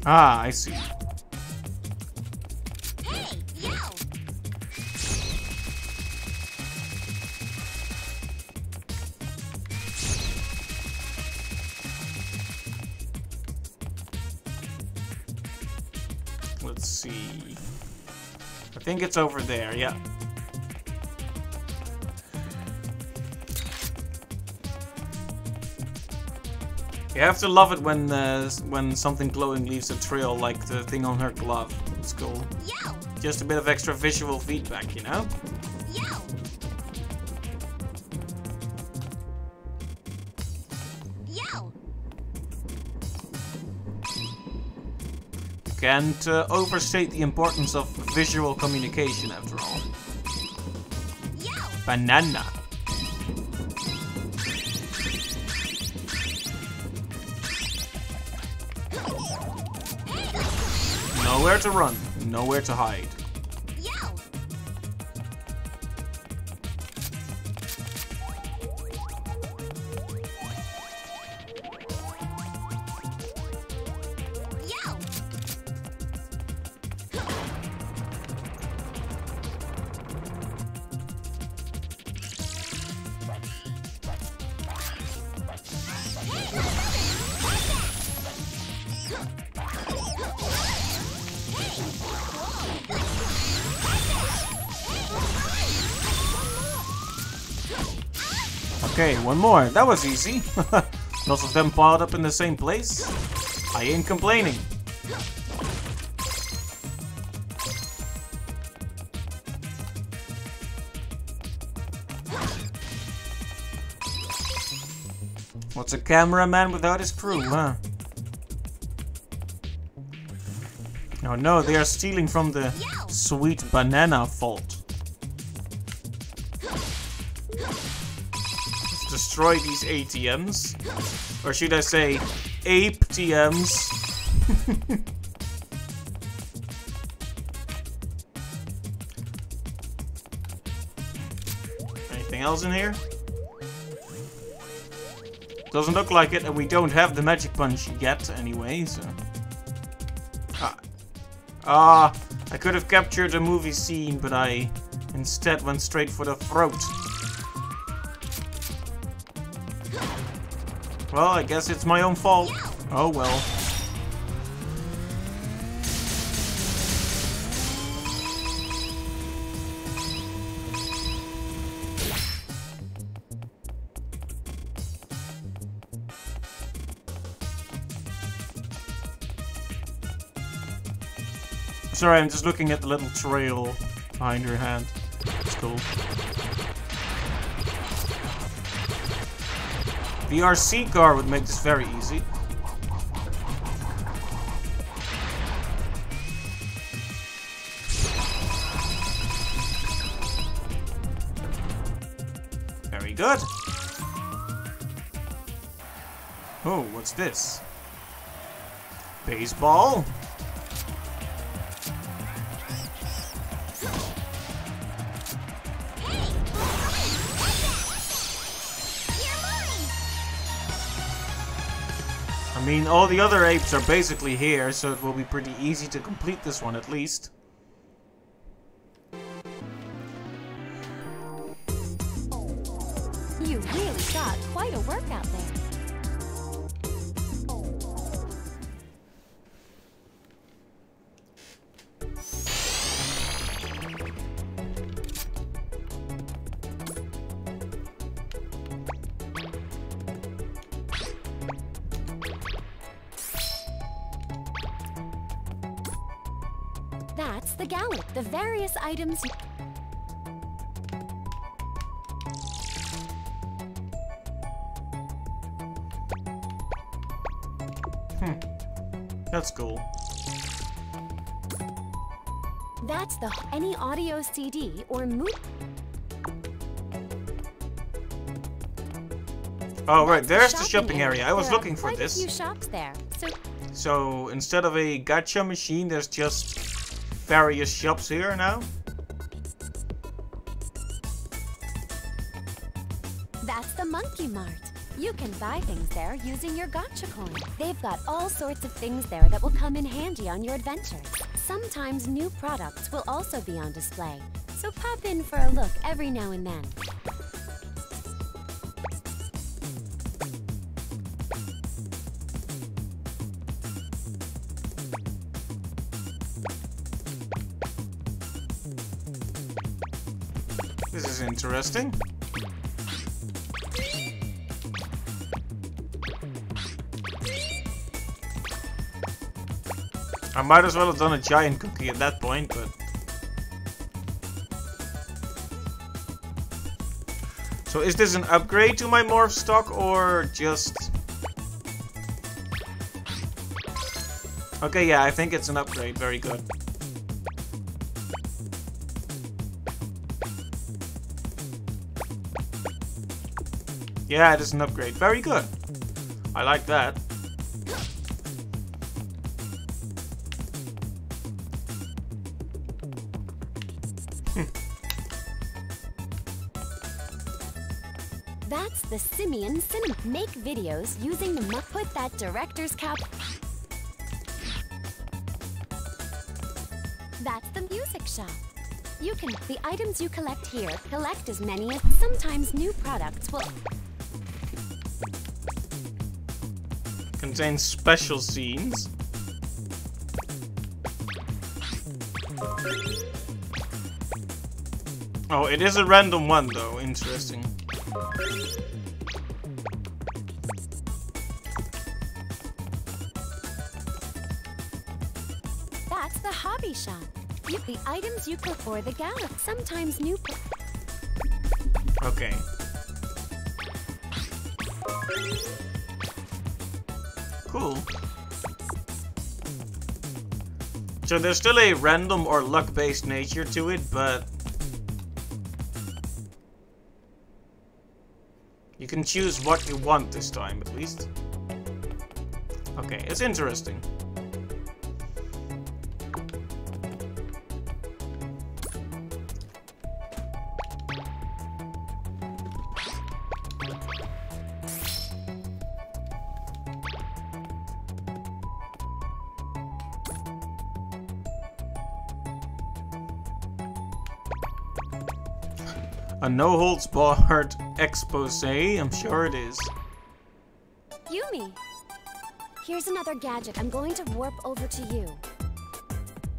Ah, I see. Let's see. I think it's over there, yeah. You have to love it when something glowing leaves a trail like the thing on her glove. It's cool. Just a bit of extra visual feedback, you know? Can't overstate the importance of visual communication, after all. Banana. Nowhere to run, nowhere to hide. Okay, one more. That was easy. Lots of them piled up in the same place. I ain't complaining. What's a cameraman without his crew, huh? Oh no, they are stealing from the sweet banana vault. Let's destroy these ATMs. Or should I say, APE-TMs? Anything else in here? Doesn't look like it, and we don't have the magic punch yet anyway, so... I could have captured a movie scene, but I instead went straight for the throat. Well, I guess it's my own fault. Oh well. Sorry, I'm just looking at the little trail behind her hand. It's cool. The RC car would make this very easy. Very good. Oh, what's this? Baseball? I mean, all the other apes are basically here, so it will be pretty easy to complete this one at least.
You really got quite a workout there. That's the galley. The various items you...
That's cool.
That's the... Any audio CD or movie...
Oh, right, there's the shopping area. I was looking for this.
Quite a few shops there.
So, instead of a gacha machine, there's just various shops here now.
That's the Monkey Mart. You can buy things there using your gacha coin. They've got all sorts of things there that will come in handy on your adventures. Sometimes new products will also be on display, so pop in for a look every now and then.
This is interesting. I might as well have done a giant cookie at that point, but... So is this an upgrade to my morph stock, or just... Okay, yeah, I think it's an upgrade. Very good. Yeah, it is an upgrade. Very good. I like that.
That's the Simian Cinema. Make videos using the put that director's cap. That's the music shop. You can the items you collect here. Collect as many as sometimes new products will
contains special scenes. Oh, it is a random one though. Interesting.
That's the hobby shop. The items you look for the gallop, sometimes new.
Okay. Cool. So there's still a random or luck-based nature to it, but you can choose what you want this time, at least. Okay, it's interesting. A no-holds-barred expose, I'm sure it is.
Yumi, here's another gadget I'm going to warp over to you.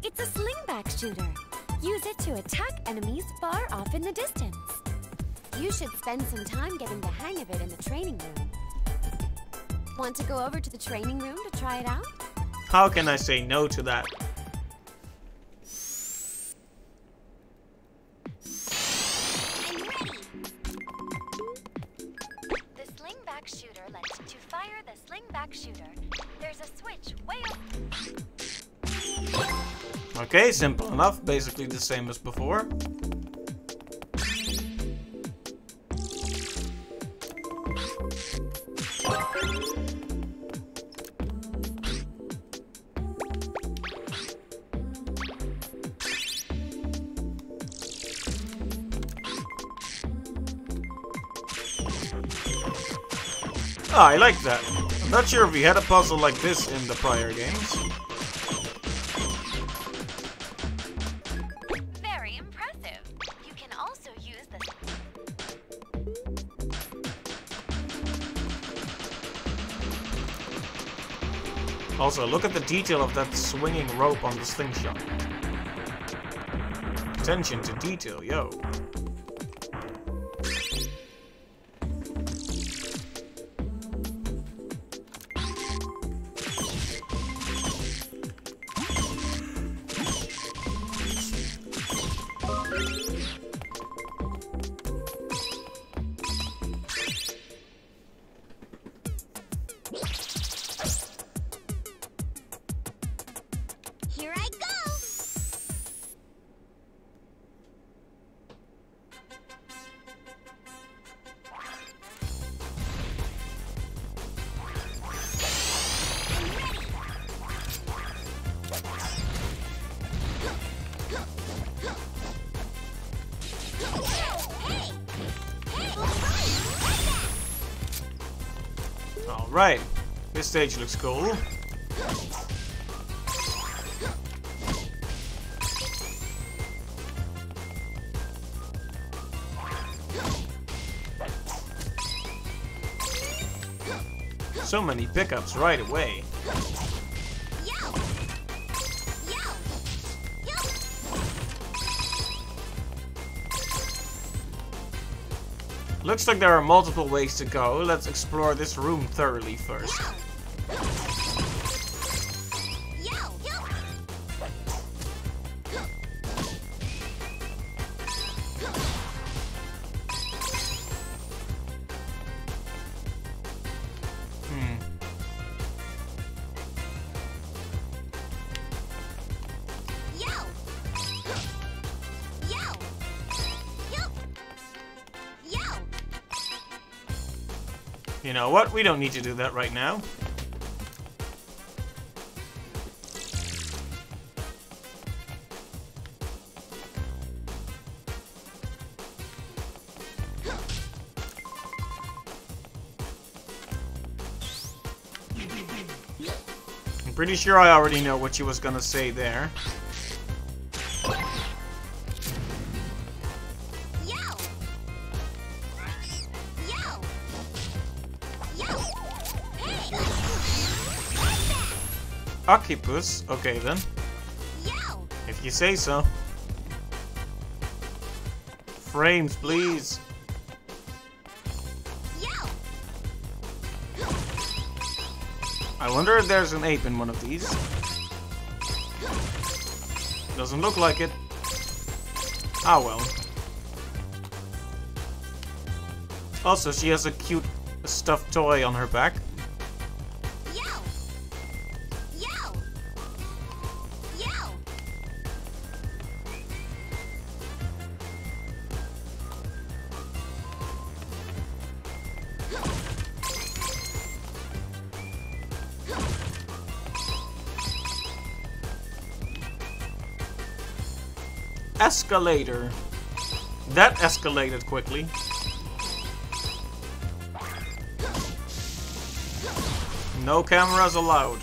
It's a slingback shooter. Use it to attack enemies far off in the distance. You should spend some time getting the hang of it in the training room. Want to go over to the training room to try it out?
How can I say no to that? Okay, simple enough. Basically the same as before. Ah, I like that. I'm not sure if we had a puzzle like this in the prior games.
Very impressive. You can also use the...
Also, look at the detail of that swinging rope on the slingshot. Attention to detail, yo.
Here I go!
Alright, this stage looks cool. So many pickups right away. Looks like there are multiple ways to go. Let's explore this room thoroughly first. You know what? We don't need to do that right now. I'm pretty sure I already know what you was gonna say there. Octopus? Okay then. If you say so. Frames, please. I wonder if there's an ape in one of these. Doesn't look like it. Ah well. Also, she has a cute stuffed toy on her back.
Yo! Yo! Yo!
Escalator. That escalated quickly. No cameras allowed.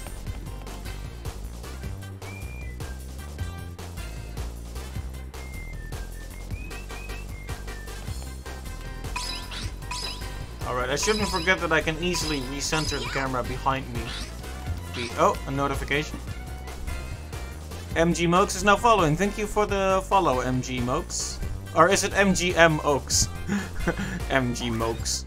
Alright, I shouldn't forget that I can easily recenter the camera behind me. Oh, a notification. MG Mokes is now following. Thank you for the follow, MG Mokes. Or is it MGM Oaks? MG Mokes.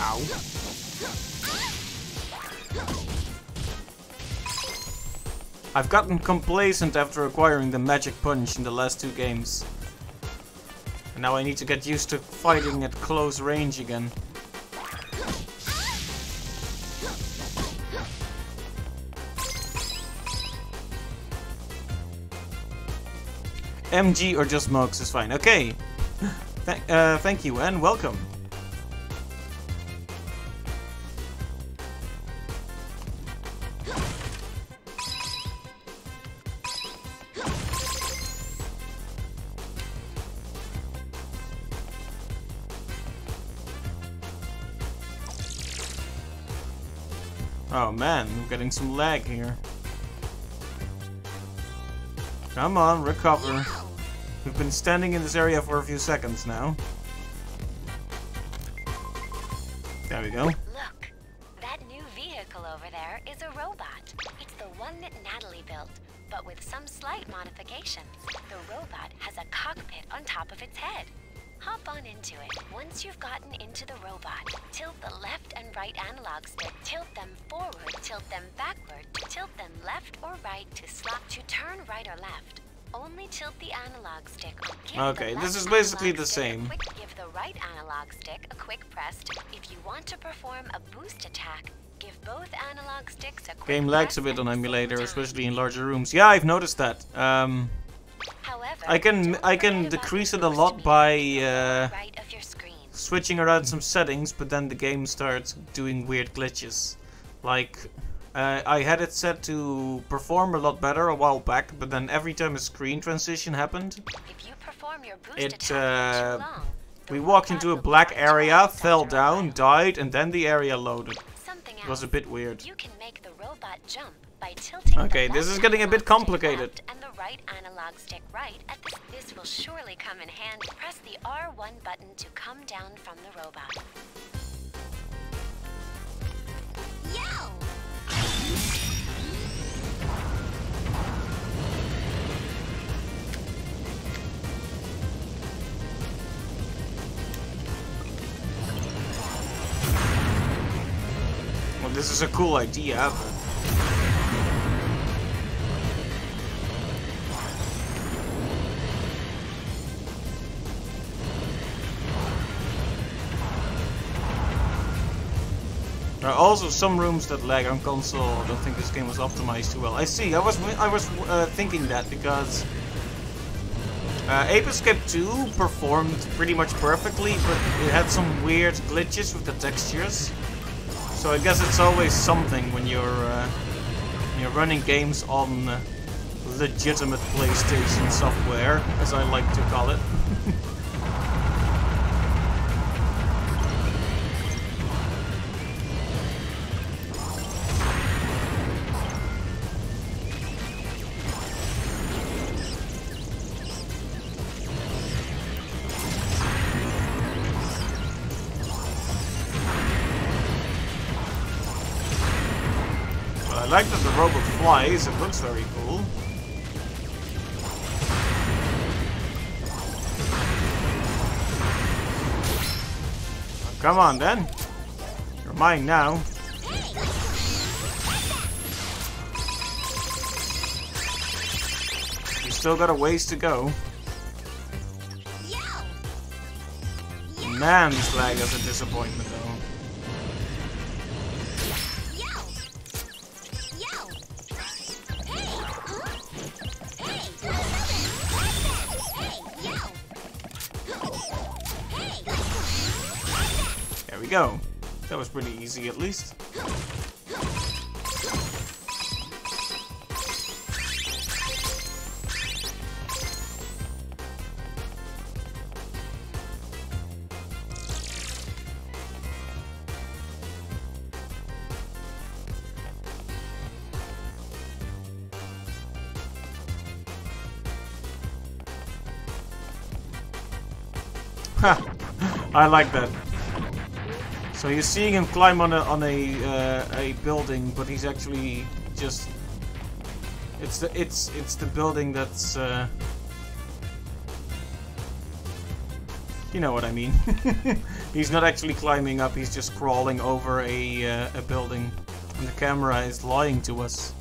Ow. I've gotten complacent after acquiring the magic punch in the last 2 games. And now I need to get used to fighting at close range again. MG or just Mokes is fine. Okay. Thank you and welcome. Oh man, I'm getting some lag here. Come on, recover. We've been standing in this area for a few seconds now. There we go.
Look, that new vehicle over there is a robot. It's the one that Natalie built, but with some slight modifications. The robot has a cockpit on top of its head. Hop on into it. Once you've gotten into the robot, tilt the left and right analog stick, tilt them forward, tilt them backward, tilt them left or right to slot to turn right or left. Only tilt the analog stick.
Okay, this is basically the same.
Give the right analog stick a quick press. If you want to perform a boost attack, give both analog sticks a quick
Game lags a bit on emulator, especially in larger rooms. Yeah, I've noticed that.
However,
I can decrease it a lot by switching around some settings, but then the game starts doing weird glitches. Like, I had it set to perform a lot better a while back, but then every time a screen transition happened, we walked into a black area, fell down, died, and then the area loaded. It was a bit weird.
You can make the robot jump by tilting
okay, this is getting a bit complicated.
And the right analog stick right at this will surely come in handy. Press the R1 button to come down from the robot.
Yo!
Well, this is a cool idea, but... There are also some rooms that lag on console. I don't think this game was optimized too well. I see. I was thinking that because Ape Escape 2 performed pretty much perfectly, but it had some weird glitches with the textures. So I guess it's always something when you're running games on legitimate PlayStation software, as I like to call it. I like that the robot flies, it looks very cool. Oh, come on then. You're mine now.
Hey,
still got a ways to go. Man, this lag is a disappointment though. There we go. That was pretty easy at least. Ha! I like that. So you're seeing him climb on a building, but he's actually just it's the building that's you know what I mean. He's not actually climbing up, he's just crawling over a building, and the camera is lying to us.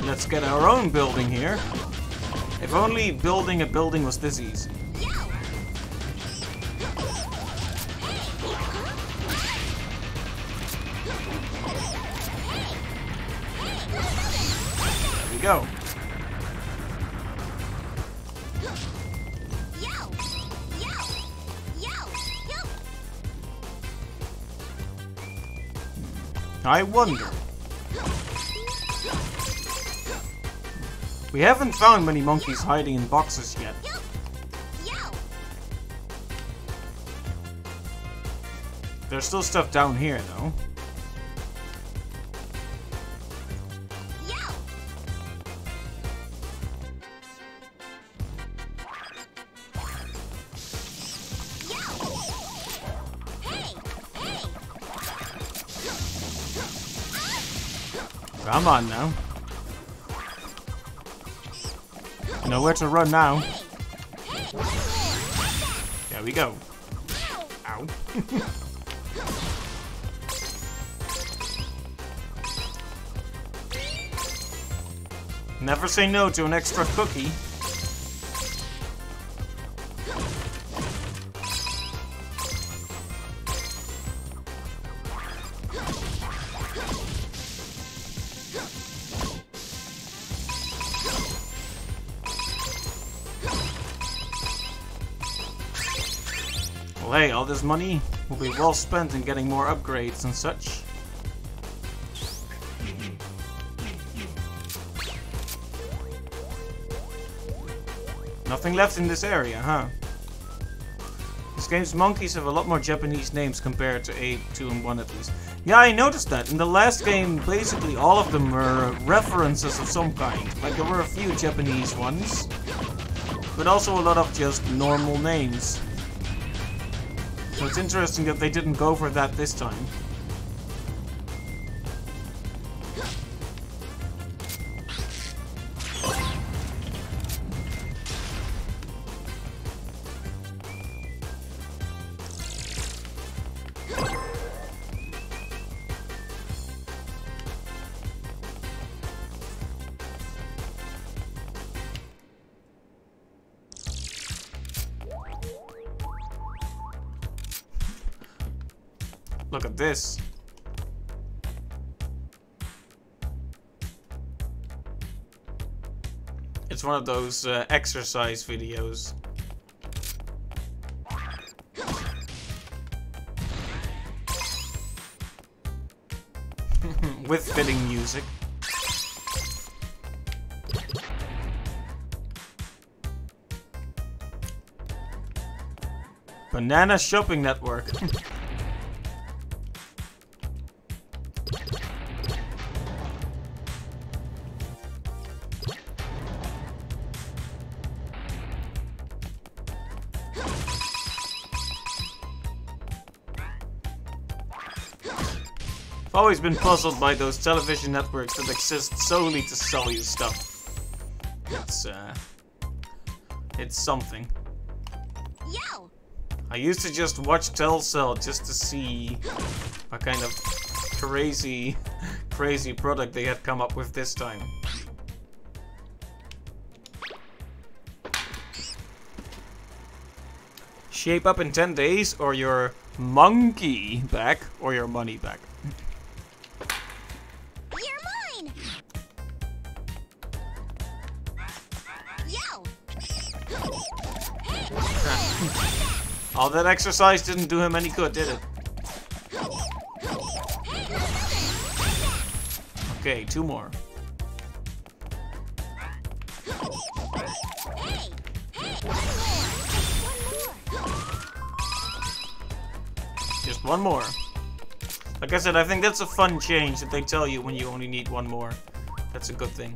Let's get our own building here. If only building a building was this easy. There we go. I wonder. We haven't found many monkeys hiding in boxes yet. There's still stuff down here, though. Come on now. Nowhere to run now. There we go. Ow. Never say no to an extra cookie. Well, hey, all this money will be well spent in getting more upgrades and such. Nothing left in this area, huh? This game's monkeys have a lot more Japanese names compared to Ape 2 and 1 at least. Yeah, I noticed that. In the last game, basically all of them were references of some kind. Like there were a few Japanese ones, but also a lot of just normal names. So it's interesting that they didn't go for that this time. Look at this. It's one of those exercise videos. With fitting music. Banana Shopping Network. I've always been puzzled by those television networks that exist solely to sell you stuff. It's something.
Yo!
I used to just watch Telcel just to see what kind of crazy product they had come up with this time. Shape up in 10 days or your monkey back or your money back.
You're mine! Yo!
All that exercise didn't do him any good, did it? Okay, 2 more. Just 1 more. Like I said, I think that's a fun change that they tell you when you only need 1 more. That's a good thing.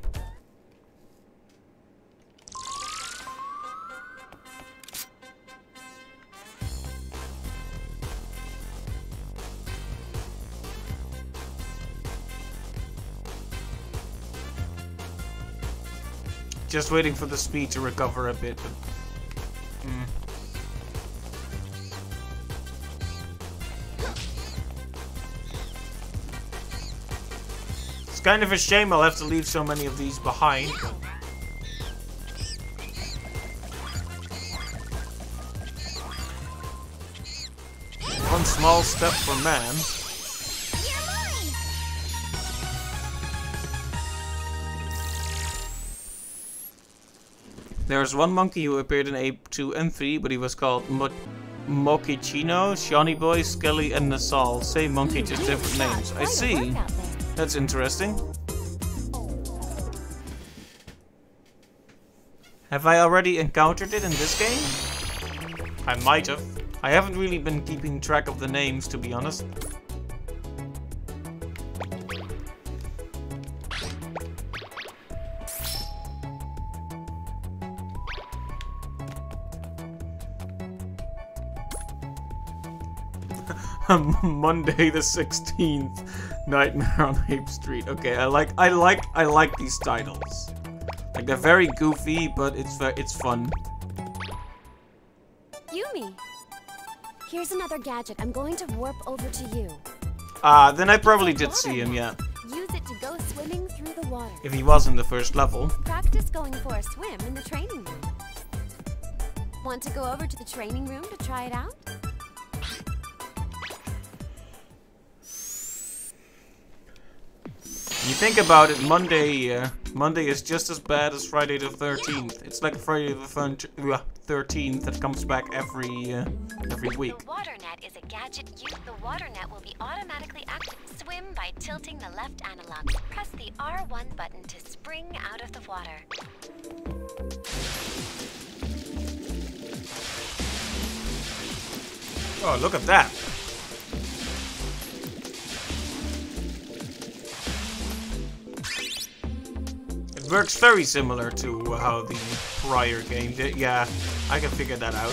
Just waiting for the speed to recover a bit. But, It's kind of a shame I'll have to leave so many of these behind. But... One small step for man. There's one monkey who appeared in Ape 2 and 3, but he was called Mokichino, Shawnee Boy, Skelly, and Nasal. Same monkey, just different names. I see. That's interesting. Have I already encountered it in this game? I might have. I haven't really been keeping track of the names, to be honest. Monday the 16th, Nightmare on Ape Street. Okay, I like these titles. Like, they're very goofy, but it's fun.
Yumi, here's another gadget. I'm going to warp over to you.
Then I probably did see him, yeah.
Use it to go swimming through the water.
If he was in the first level.
Practice going for a swim in the training room. Want to go over to the training room to try it out?
You think about it, Monday is just as bad as Friday the 13th. It's like Friday the 13th that comes back every week.
The water net is a gadget. The water net will be automatically active. Swim by tilting the left analog. Press the R1 button to spring out of the water.
Oh, look at that. It works very similar to how the prior game did. Yeah, I can figure that out.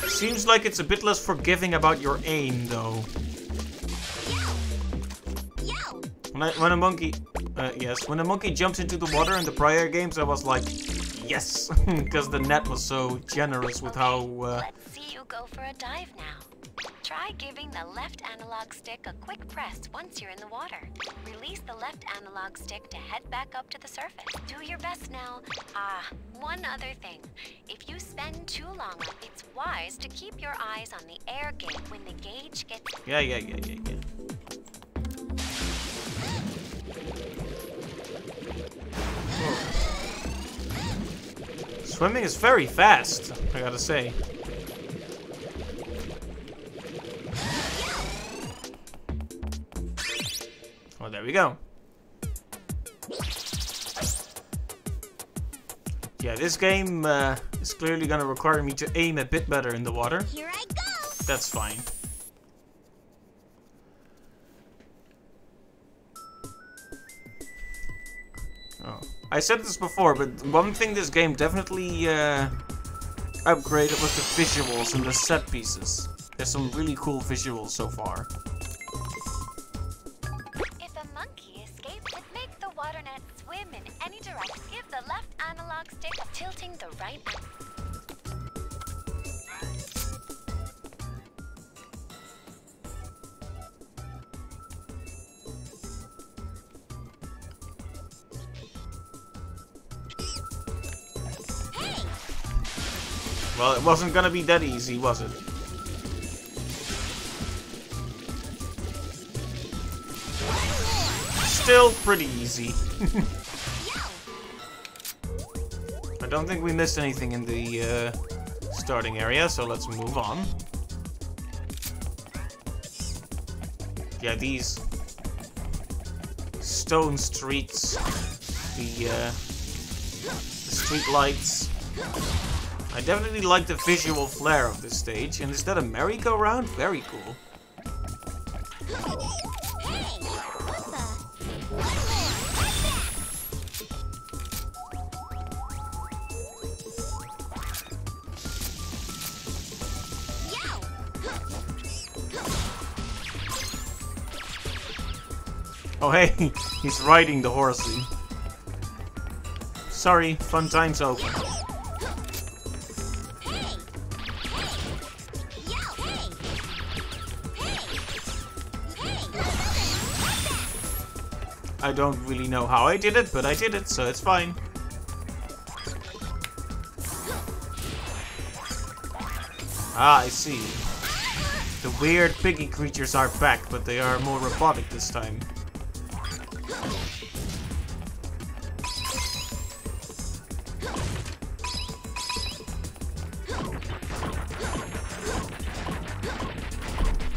Seems like it's a bit less forgiving about your aim, though. When a monkey jumped into the water in the prior games, I was like, yes, because the net was so generous with how.
Let's see you go for a dive now. Try giving the left analog stick a quick press once you're in the water. Release the left analog stick to head back up to the surface. Do your best now. One other thing. If you spend too long, it's wise to keep your eyes on the air gate when the gauge gets...
Yeah. Swimming is very fast, I gotta say. Oh, there we go. Yeah, this game is clearly gonna require me to aim a bit better in the water.
Here I go.
That's fine. Oh. I said this before, but one thing this game definitely upgraded was the visuals and the set pieces. There's some really cool visuals so far.
If a monkey escapes, it make the water net swim in any direction. Give the left analog stick tilting the right.
Well, it wasn't gonna be that easy, was it? Still pretty easy. I don't think we missed anything in the starting area, so let's move on. Yeah, these stone streets, the street lights. I definitely like the visual flair of this stage. And is that a merry-go-round? Very cool. Oh hey, he's riding the horsey. Sorry, fun time's over. I don't really know how I did it, but I did it, so it's fine. Ah, I see. The weird piggy creatures are back, but they are more robotic this time.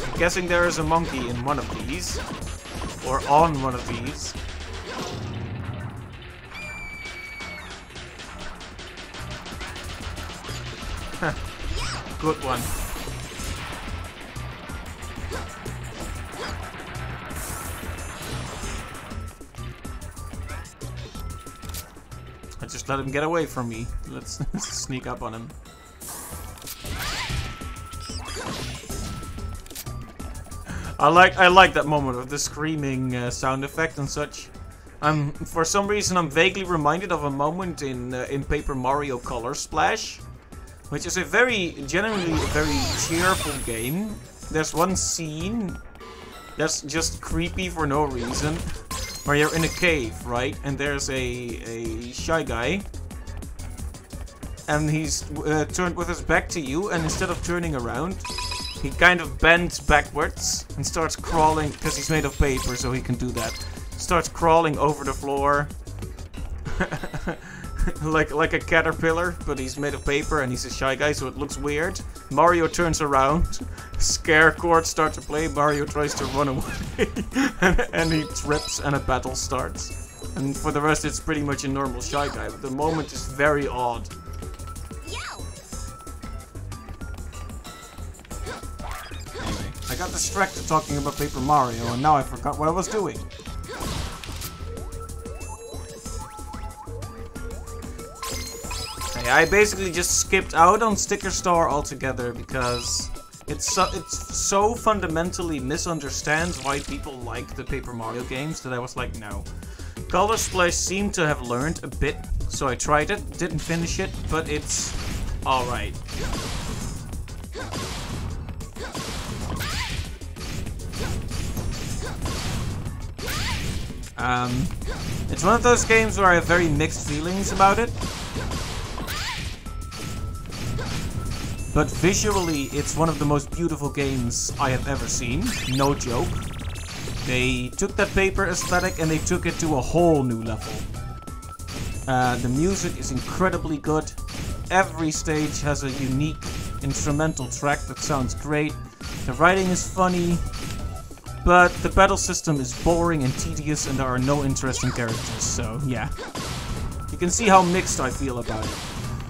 I'm guessing there is a monkey in one of these. Or on one of these. Good one. I just let him get away from me. Let's sneak up on him. I like that moment of the screaming sound effect and such. For some reason I'm vaguely reminded of a moment in Paper Mario Color Splash, which is genuinely a very cheerful game. There's one scene that's just creepy for no reason, where you're in a cave, right? And there's a shy guy, and he's turned with his back to you, and instead of turning around, he kind of bends backwards and starts crawling, because he's made of paper, so he can do that. Starts crawling over the floor. like a caterpillar, but he's made of paper and he's a shy guy, so it looks weird. Mario turns around, scare chords start to play, Mario tries to run away, and he trips and a battle starts. And for the rest it's pretty much a normal shy guy, but the moment is very odd. Anyway, I got distracted talking about Paper Mario and now I forgot what I was doing. I basically just skipped out on Sticker Star altogether because it's so fundamentally misunderstands why people like the Paper Mario games that I was like, no. Color Splash seemed to have learned a bit, so I tried it, didn't finish it, but it's alright. It's one of those games where I have very mixed feelings about it. But visually, it's one of the most beautiful games I have ever seen. No joke. They took that paper aesthetic and they took it to a whole new level. The music is incredibly good. Every stage has a unique instrumental track that sounds great. The writing is funny. But the battle system is boring and tedious and there are no interesting characters. So, yeah. You can see how mixed I feel about it.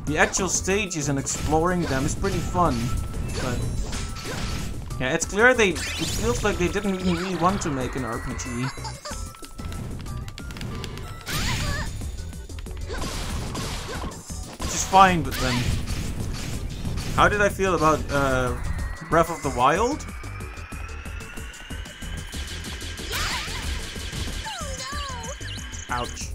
The actual stages and exploring them is pretty fun, but yeah, it's clear it feels like they didn't even really want to make an RPG. Which is fine with them. How did I feel about Breath of the Wild? Ouch.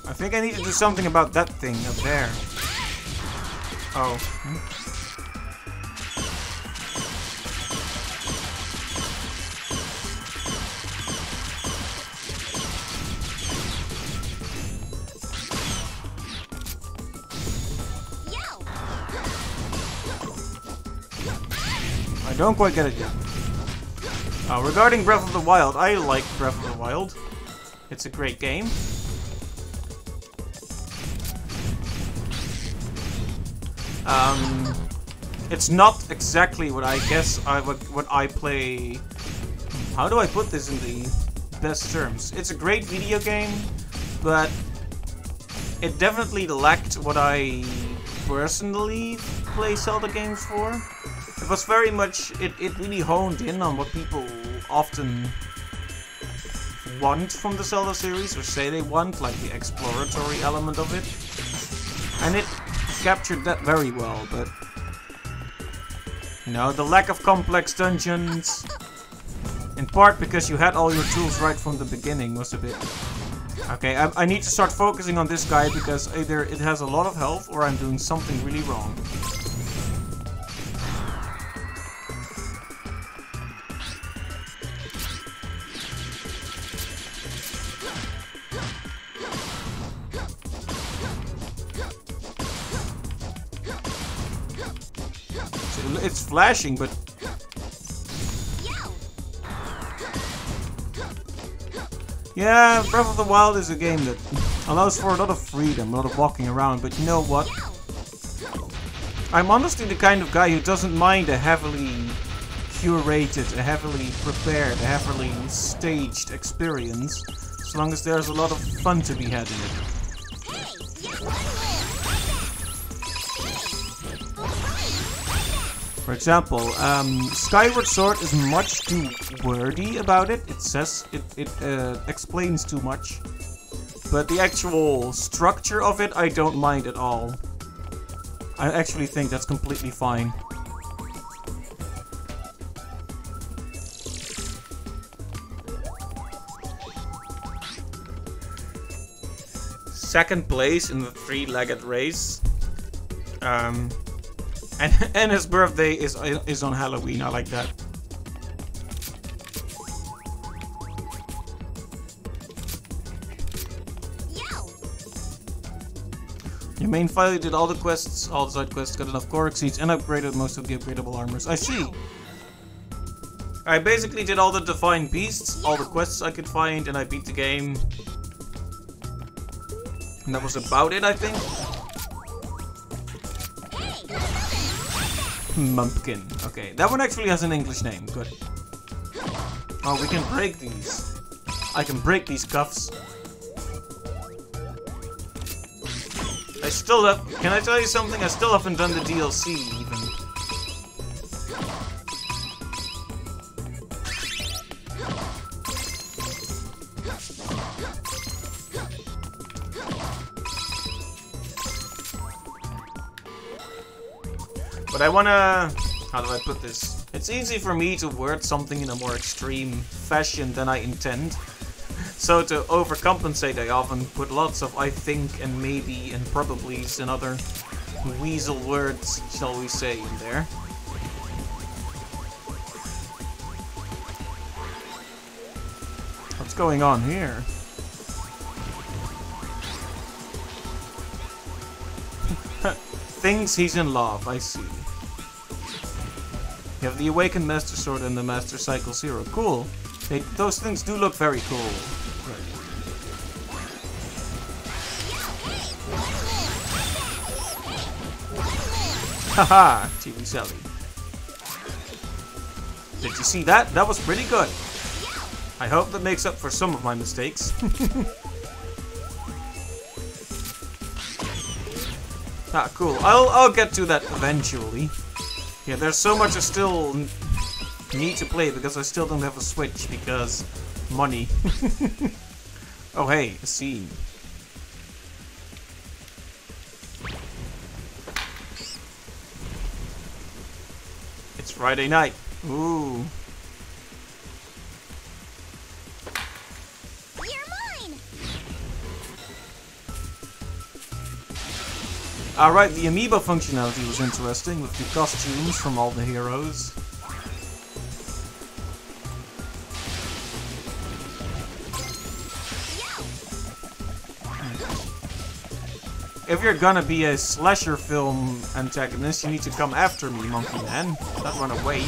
I I think I need to do something about that thing up there. Oh. I don't quite get it yet. Regarding Breath of the Wild, I like Breath of the Wild. It's a great game. It's not exactly what I guess what I play. How do I put this in the best terms? It's a great video game, but it definitely lacked what I personally play Zelda games for. It was very much, it really honed in on what people often want from the Zelda series, or say they want, like the exploratory element of it. And it captured that very well, but you know, the lack of complex dungeons, in part because you had all your tools right from the beginning, was a bit... Okay, I need to start focusing on this guy because either it has a lot of health or I'm doing something really wrong. It's flashing, but... Yeah, Breath of the Wild is a game that allows for a lot of freedom, a lot of walking around, but you know what? I'm honestly the kind of guy who doesn't mind a heavily curated, a heavily prepared, a heavily staged experience, as long as there's a lot of fun to be had in it. For example, Skyward Sword is much too wordy about it. It says, it explains too much. But the actual structure of it, I don't mind at all. I actually think that's completely fine. Second place in the three-legged race. And his birthday is on Halloween. I like that. Your main fighter did all the quests, all the side quests, got enough core seeds, and upgraded most of the upgradable armors. I see. I basically did all the Divine Beasts, all the quests I could find, and I beat the game. And that was about it, I think. Mumpkin. Okay, that one actually has an English name. Good. Oh, we can break these. I can break these cuffs. I still have... Can I tell you something? I still haven't done the DLC even. But I wanna... How do I put this? It's easy for me to word something in a more extreme fashion than I intend. So to overcompensate, I often put lots of I think and maybe and probablys and other weasel words, shall we say, in there. What's going on here? Thinks he's in love, I see. You have the Awakened Master Sword and the Master Cycle Zero. Cool. Those things do look very cool. Right. Haha, TV Sally. Did you see that? That was pretty good. I hope that makes up for some of my mistakes. Ah, cool. I'll get to that eventually. Yeah, there's so much I still need to play because I still don't have a Switch because money. Oh hey, a scene. It's Friday night. Ooh.
You're mine.
Alright, the amiibo functionality was interesting with the costumes from all the heroes. If you're gonna be a slasher film antagonist, you need to come after me, Monkey Man. Not run away.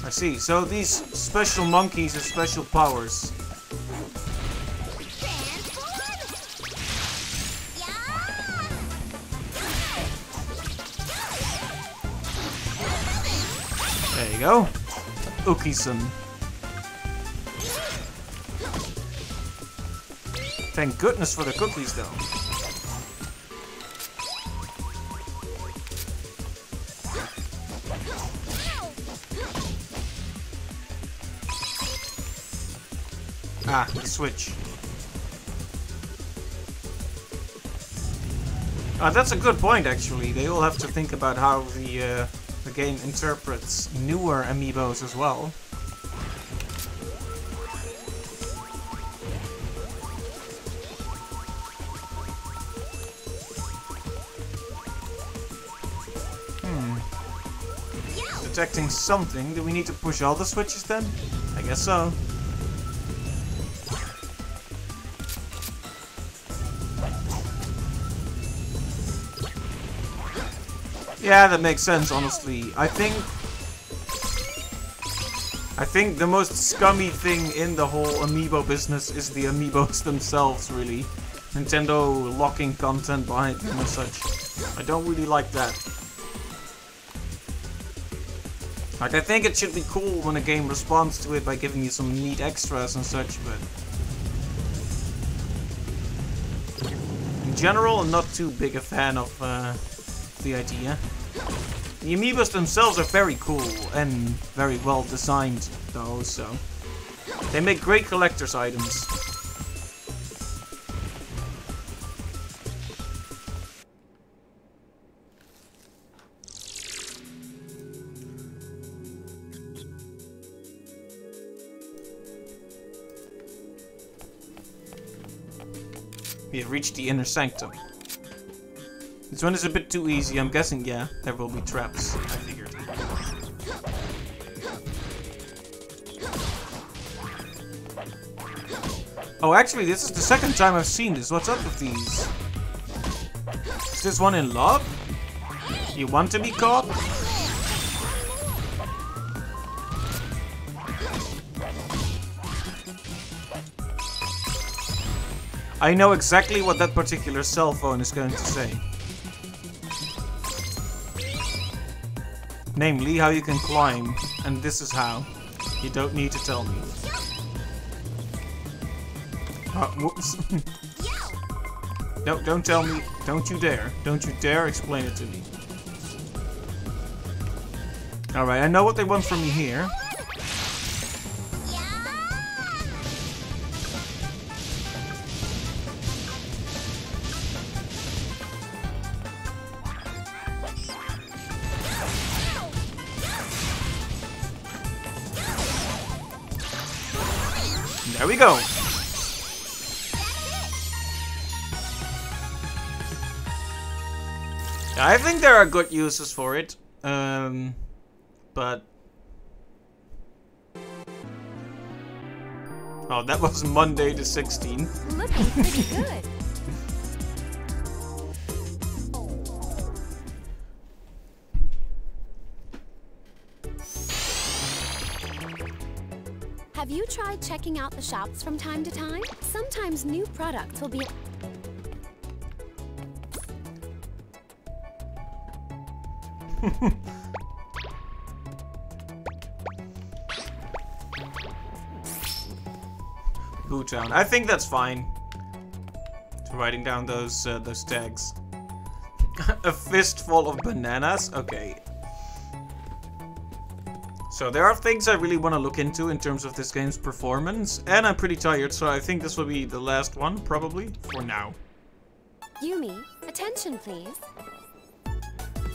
I see, so these special monkeys have special powers. There you go. Uki-san. Thank goodness for the cookies, though. Ah, the switch. That's a good point, actually. They all have to think about how the game interprets newer amiibos as well. Detecting something. Do we need to push all the switches then? I guess so. Yeah, that makes sense, honestly. I think the most scummy thing in the whole amiibo business is the amiibos themselves, really. Nintendo locking content behind them and such. I don't really like that. Like, I think it should be cool when a game responds to it by giving you some neat extras and such, but... in general, I'm not too big a fan of the idea. The amiibos themselves are very cool and very well designed, though, so... they make great collector's items. We have reached the inner sanctum. This one is a bit too easy, I'm guessing, yeah, there will be traps, I figured. Oh, actually, this is the second time I've seen this. What's up with these? Is this one in love? You want to be caught? I know exactly what that particular cell phone is going to say. Namely, how you can climb, and this is how. You don't need to tell me. Whoops. No, don't tell me. Don't you dare. Don't you dare explain it to me. Alright, I know what they want from me here. There we go. Yeah, I think there are good uses for it, but... oh, that was Monday the 16th.
Looking pretty good. Have you tried checking out the shops from time to time? Sometimes new products will be...
Bootown. I think that's fine. Writing down those tags. A fistful of bananas? Okay. So there are things I really want to look into in terms of this game's performance, and I'm pretty tired, so I think this will be the last one, probably, for now.
Yumi, attention please.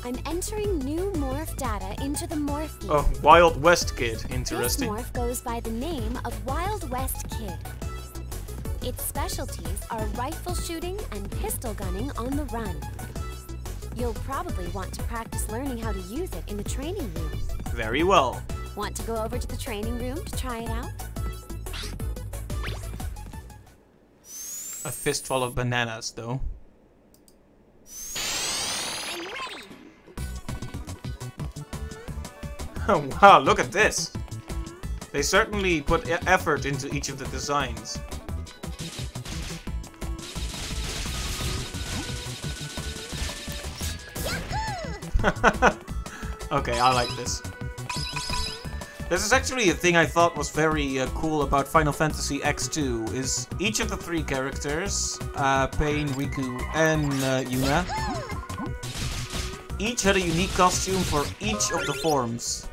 I'm entering new morph data into the morph gear.
Oh, Wild West Kid. Interesting.
This morph goes by the name of Wild West Kid. Its specialties are rifle shooting and pistol gunning on the run. You'll probably want to practice learning how to use it in the training room.
Very well.
Want to go over to the training room to try it out?
A fistful of bananas, though.
I'm ready.
Oh, wow, look at this. They certainly put effort into each of the designs. Okay, I like this. This is actually a thing I thought was very cool about Final Fantasy X2, is each of the three characters, Pain, Riku, and Yuna, each had a unique costume for each of the forms.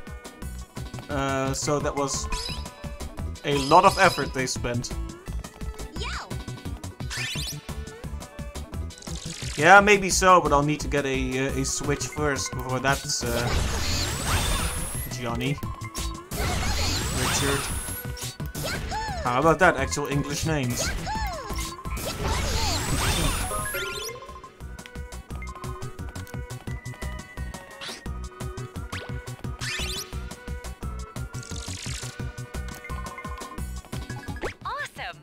So that was a lot of effort they spent. Yeah, maybe so, but I'll need to get a Switch first before that's Johnny. Richard. How about that? Actual English names.
Awesome!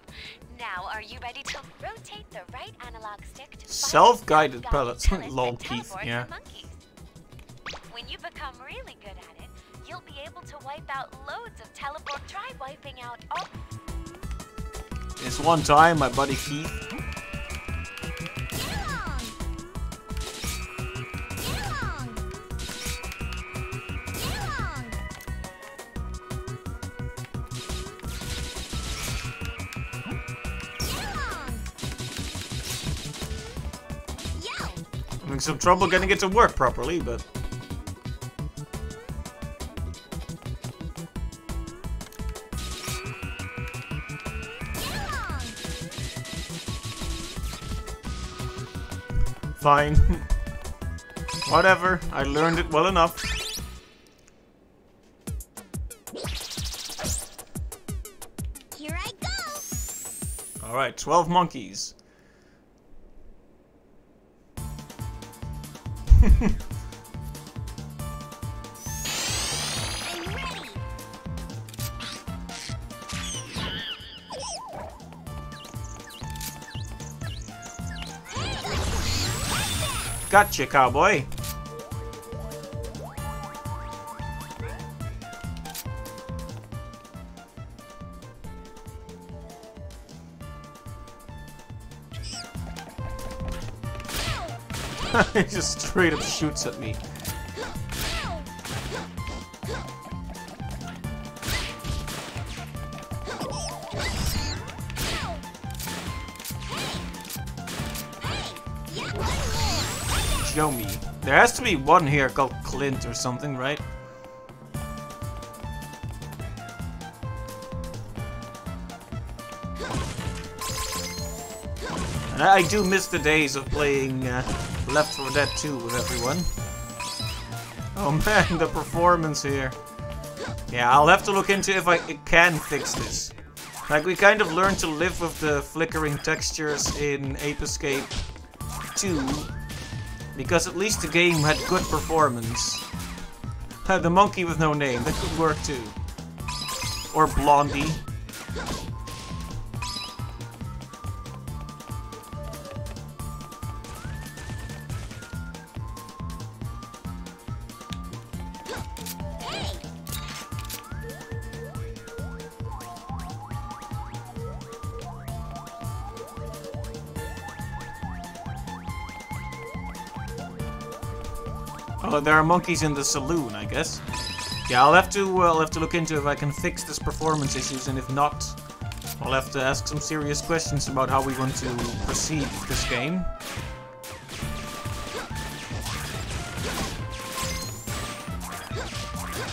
Now, are you ready to rotate the right analog stick to
Self-guided pellets. Lol,
that
Keith,
teleport
yeah.
the monkeys? When you become really good at it, you'll be able to wipe out loads of teleport. Try wiping out all.
This one time, my buddy Keith. Having some trouble getting it to work properly, but... Fine. Whatever, I learned it well enough.
Here I go.
Alright, 12 monkeys.
I'm ready.
Gotcha, cowboy. He just straight up shoots at me. Show me. There has to be one here called Clint or something, right? And I do miss the days of playing Left 4 Dead 2 with everyone. Oh man, the performance here. Yeah, I'll have to look into if I can fix this. Like, we kind of learned to live with the flickering textures in Ape Escape 2. Because at least the game had good performance. The monkey with no name, that could work too. Or Blondie. Oh, there are monkeys in the saloon, I guess. Yeah, I'll have to look into if I can fix this performance issues, and if not, I'll have to ask some serious questions about how we want to proceed with this game.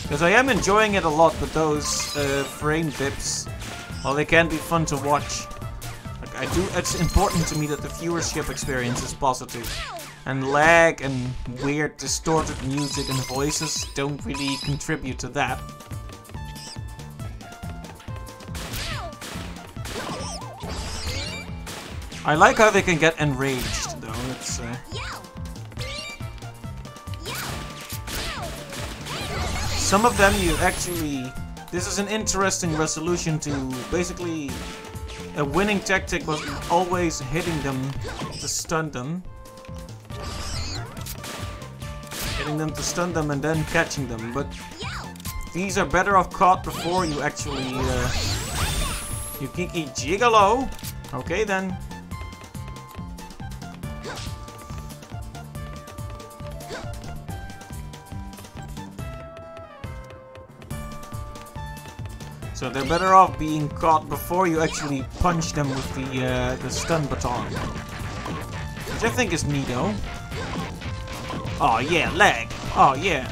Because I am enjoying it a lot, but those frame dips, well, they can be fun to watch. Like, it's important to me that the viewership experience is positive. And lag and weird distorted music and voices don't really contribute to that. I like how they can get enraged, though. It's, some of them you actually... This is an interesting resolution to basically... A winning tactic was always hitting them to stun them. Hitting them to stun them and then catching them, but... These are better off caught before you actually... You geeky gigolo! Okay then. So they're better off being caught before you actually punch them with the stun baton. Which I think is neato. Oh yeah, lag. Oh yeah.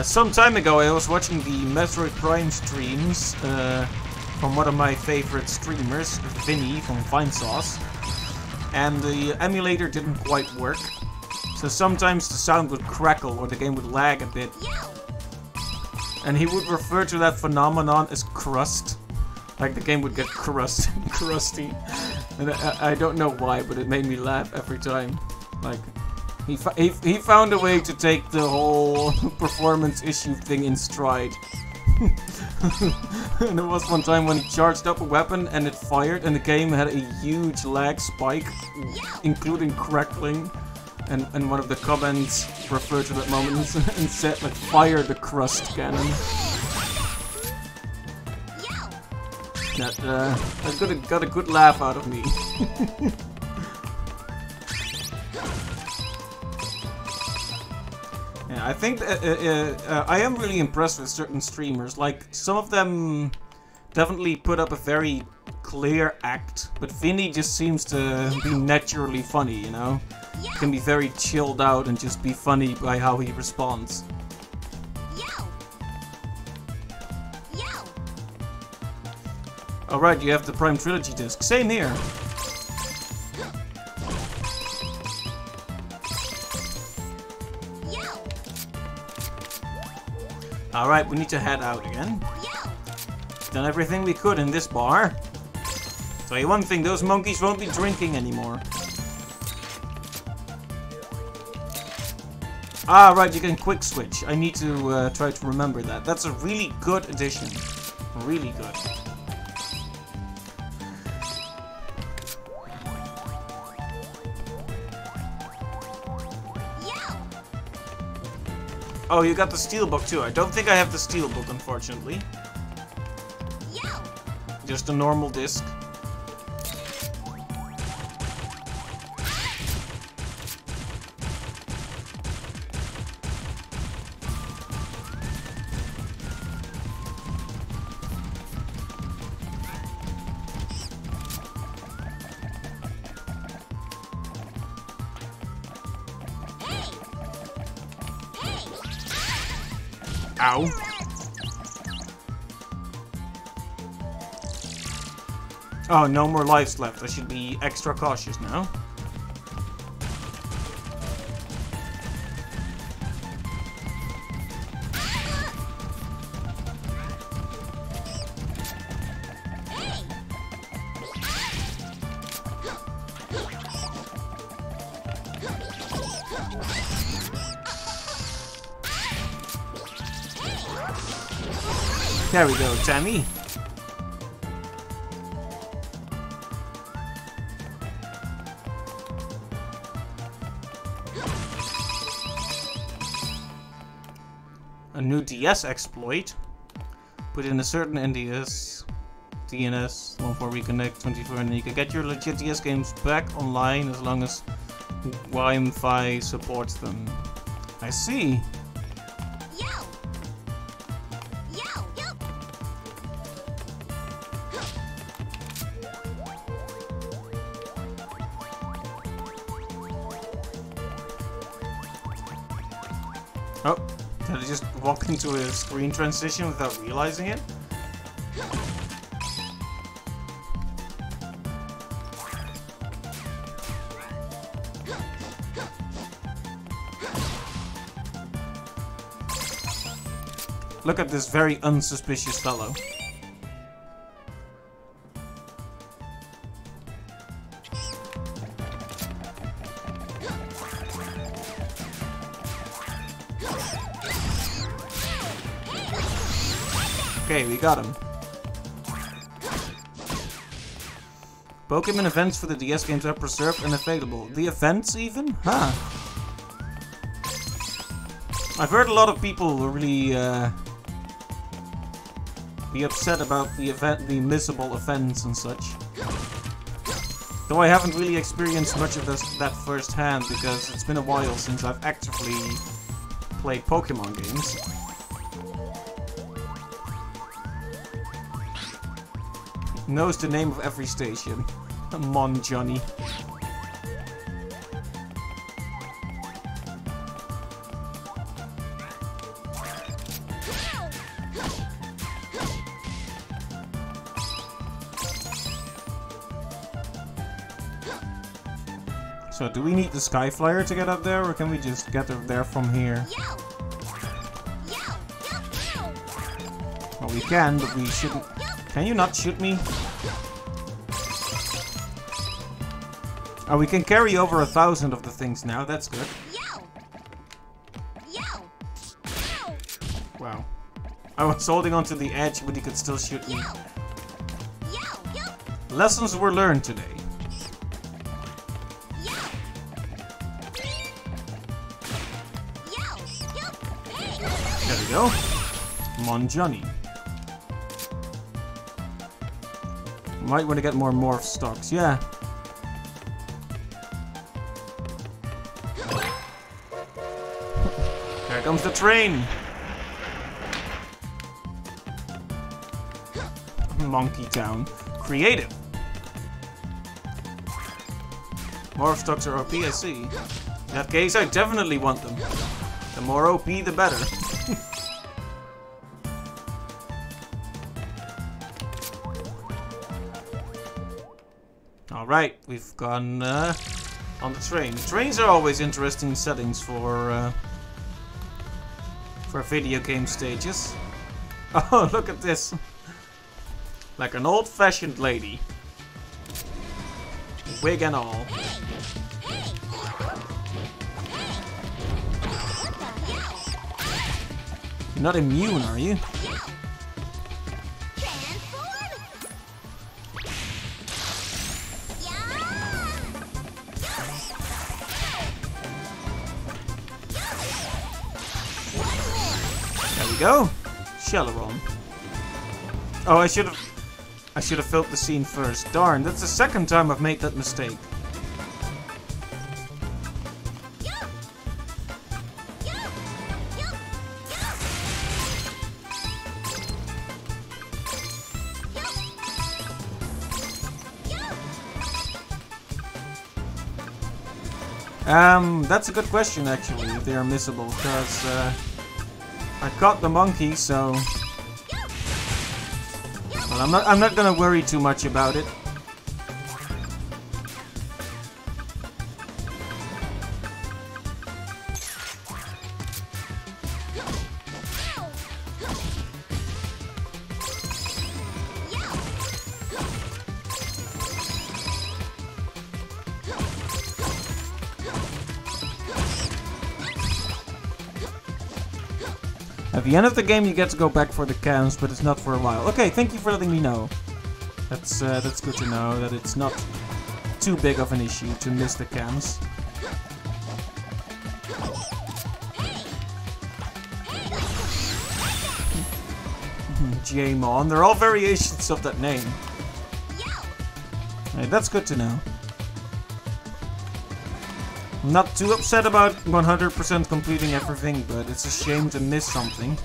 Some time ago I was watching the Metroid Prime streams from one of my favorite streamers, Vinny from Fine Sauce. And the emulator didn't quite work. So sometimes the sound would crackle or the game would lag a bit. And he would refer to that phenomenon as crust. Like the game would get crusty. And I don't know why, but it made me laugh every time. Like, he found a way to take the whole performance issue thing in stride. And there was one time when he charged up a weapon and it fired and the game had a huge lag spike, including crackling. And one of the comments referred to that moment and said, like, fire the crust cannon. That got a good laugh out of me. Yeah, I think I am really impressed with certain streamers. Like, some of them definitely put up a very clear act, but Vinny just seems to be naturally funny, you know? Can be very chilled out and just be funny by how he responds. Alright, you have the Prime Trilogy disc. Same here. Alright, we need to head out again. Done everything we could in this bar. Tell you one thing, those monkeys won't be drinking anymore. Ah, right, you can quick switch. I need to try to remember that. That's a really good addition. Really good. Oh, you got the steelbook too. I don't think I have the steelbook, unfortunately. Just a normal disc. Ow. Oh, no more lives left. I should be extra cautious now. There we go, Tammy. A new DS exploit. Put in a certain NDS, DNS, 14 reconnect, 24, and you can get your legit DS games back online as long as Wi-Fi supports them. I see. Oh, did I just walk into a screen transition without realizing it? Look at this very unsuspicious fellow. Okay, we got him. Pokemon events for the DS games are preserved and available. The events even? Huh. I've heard a lot of people really be upset about the missable events and such. Though I haven't really experienced much of that firsthand because it's been a while since I've actively played Pokemon games. Knows the name of every station. Mon Johnny. So do we need the Sky Flyer to get up there, or can we just get up there from here? Well, we can, but we shouldn't. Can you not shoot me? Oh, we can carry over 1,000 of the things now. That's good. Wow. I was holding onto the edge, but he could still shoot me. Lessons were learned today. There we go. Mon Johnny. Might want to get more morph stocks, yeah. Here comes the train! Monkey Town. Creative! Morph stocks are OP, I see. In that case, I definitely want them. The more OP, the better. Alright, we've gone on the train. Trains are always interesting settings for video game stages. Oh, look at this. Like an old-fashioned lady. Wig and all. You're not immune, are you? Go, Shelleron. Oh, I should have filled the scene first. Darn, that's the second time I've made that mistake. That's a good question actually, if they are missable, because I caught the monkey, so well, I'm not gonna worry too much about it. At the end of the game, you get to go back for the cams, but it's not for a while. Okay, thank you for letting me know. That's good to know that it's not too big of an issue to miss the cams. J-Mon, they're all variations of that name. Hey, that's good to know. I'm not too upset about 100% completing everything, but it's a shame to miss something.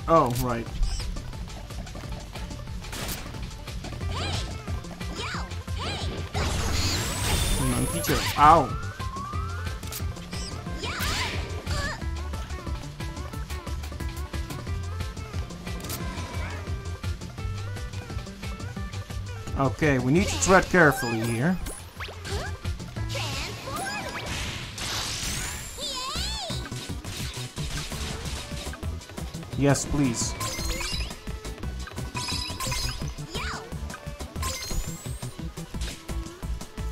Oh, right. Monkey Joe. Ow. Okay, we need to tread carefully here. Yes, please.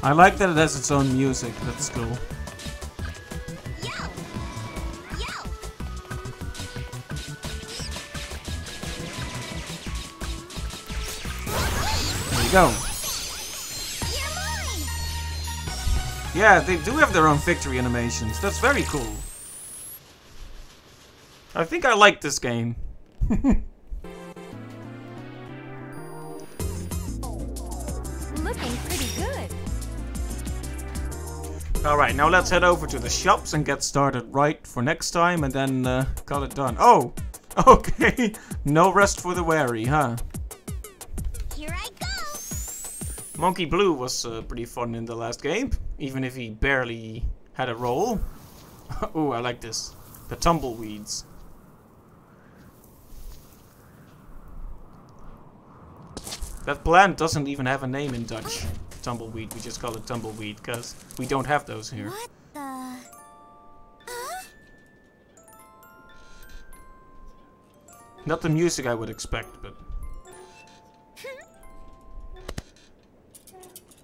I like that it has its own music. That's cool. There you go. Yeah, they do have their own victory animations. That's very cool. I think I like this game.
Looking pretty good.
Alright, now let's head over to the shops and get started right for next time and then call it done. Oh! Okay. No rest for the weary, huh?
Here I go.
Monkey Blue was pretty fun in the last game, even if he barely had a role. Ooh, I like this. The tumbleweeds. That plant doesn't even have a name in Dutch. Tumbleweed, we just call it tumbleweed, because we don't have those here.
What the? Huh?
Not the music I would expect, but...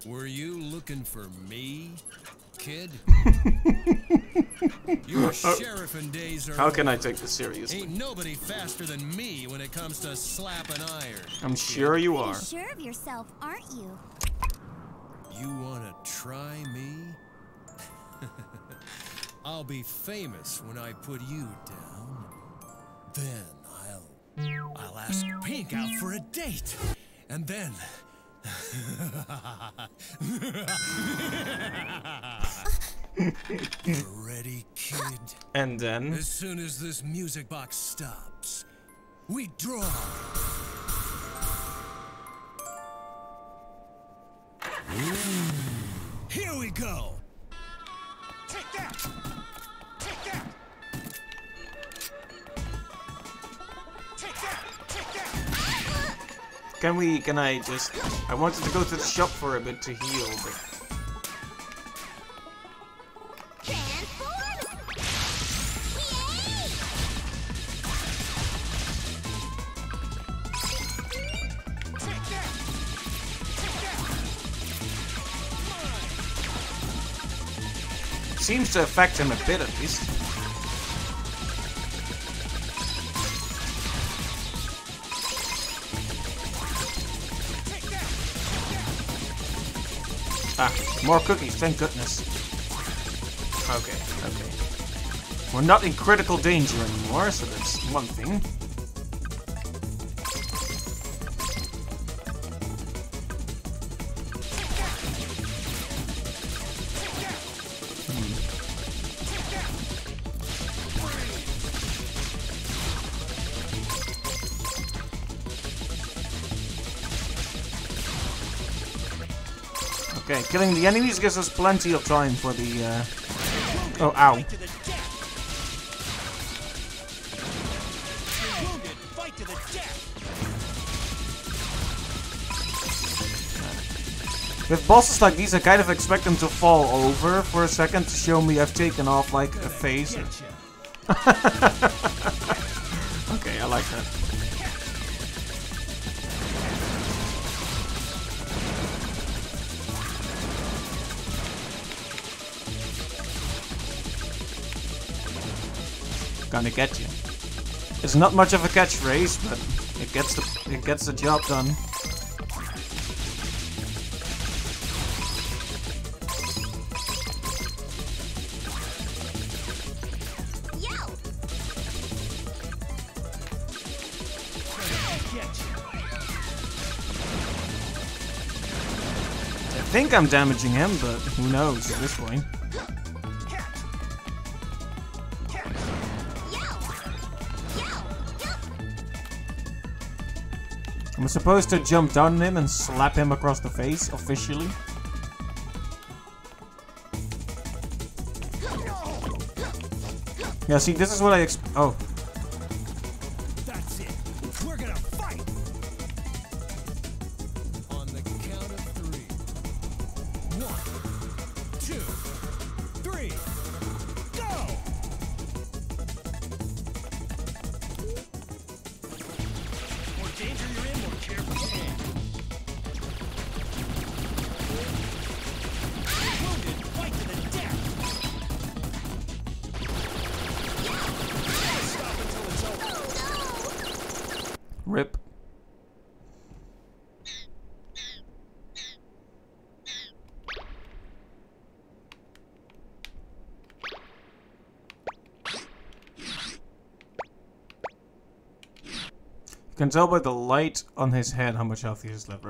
Were you looking for me, kid? Your sheriffing days are
How can I
over.
take this seriously?
Ain't nobody faster than me when it comes to slapping iron.
I'm sure you are.
Pretty sure of yourself, aren't you?
You wanna try me? I'll be famous when I put you down. Then I'll ask Pink out for a date. And then you ready, kid?
And then...
As soon as this music box stops, we draw. Here we go. Take that. Take that. Take that. Take that.
Can I just... I wanted to go to the shop for a bit to heal, but... Seems to affect him a bit at least. Ah, more cookies, thank goodness. Okay, okay. We're not in critical danger anymore, so that's one thing. Okay, killing the enemies gives us plenty of time for the, Oh, ow. With bosses like these, I kind of expect them to fall over for a second to show me I've taken off, like, a phase. Okay, I like that. Gonna get you. It's not much of a catchphrase, but it gets the job done. I think I'm damaging him, but who knows at this point. I'm supposed to jump down on him and slap him across the face, officially. Yeah, see, this is what I oh.
That's it. We're gonna fight. On the count of 3. 1, 2, 3, go!
Rip. You can tell by the light on his head how much health he has left.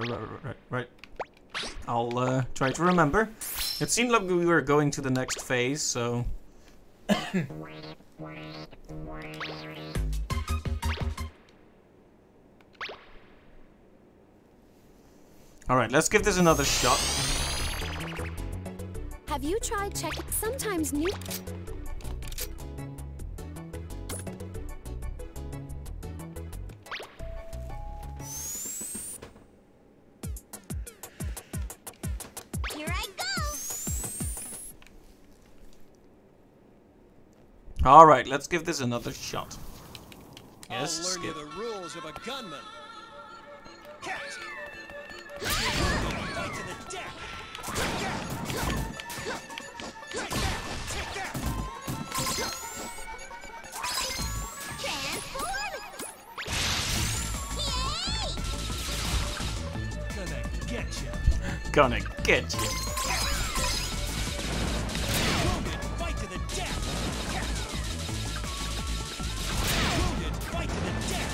Right. I'll try to remember. It seemed like we were going to the next phase, so... Alright, let's give this another shot.
Have you tried checking? Sometimes new...
Here I go.
Alright, let's give this another shot. Yes,
I'll learn you
skip.
the rules of a gunman. Catch. Fight to the death. Take that.
Transform. Yay!
Gonna get you.
Gonna get you.
Wounded, fight to the death. Wounded, fight to the death.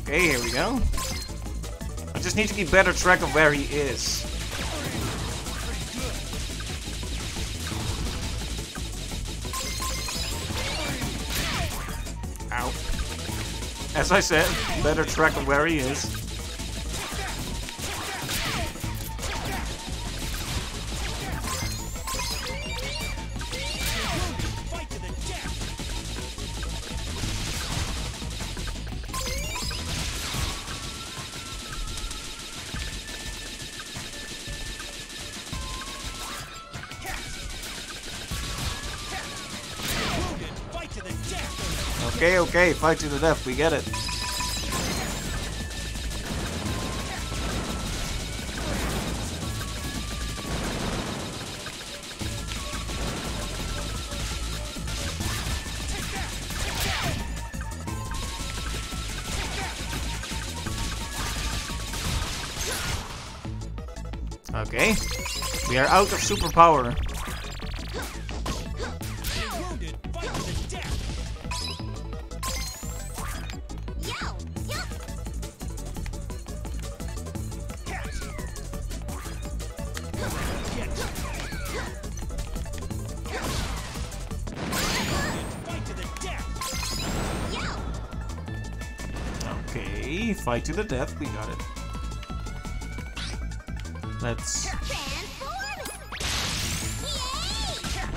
Okay, here we go. I just need to keep better track of where he is. Ow. As I said, better track of where he is.
Fight to the death. Wounded, fight to the death.
Okay, fight to the death, we get it. Okay, we are out of superpower.
Wounded, fight to the death.
Yo!
Catch. Get. Fight to the death.
Okay, fight to the death, we got it. Let's...
Transform. Yay!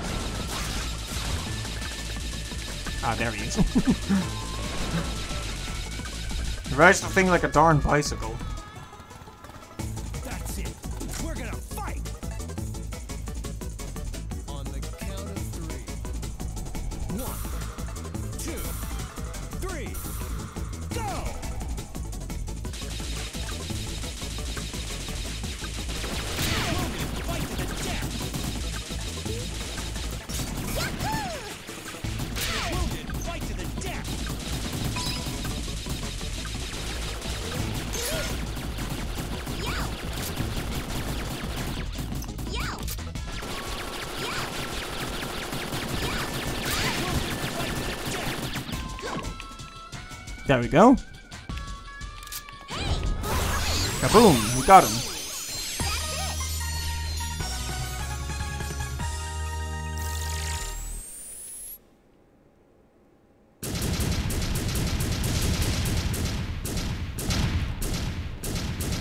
Ah, there he is. He rides the thing like a darn bicycle.
That's it. We're gonna fight. On the count of 3. 1, 2, 3. Go! Fight to the death. Wounded, fight to the death.
There we go. Kaboom! We got him.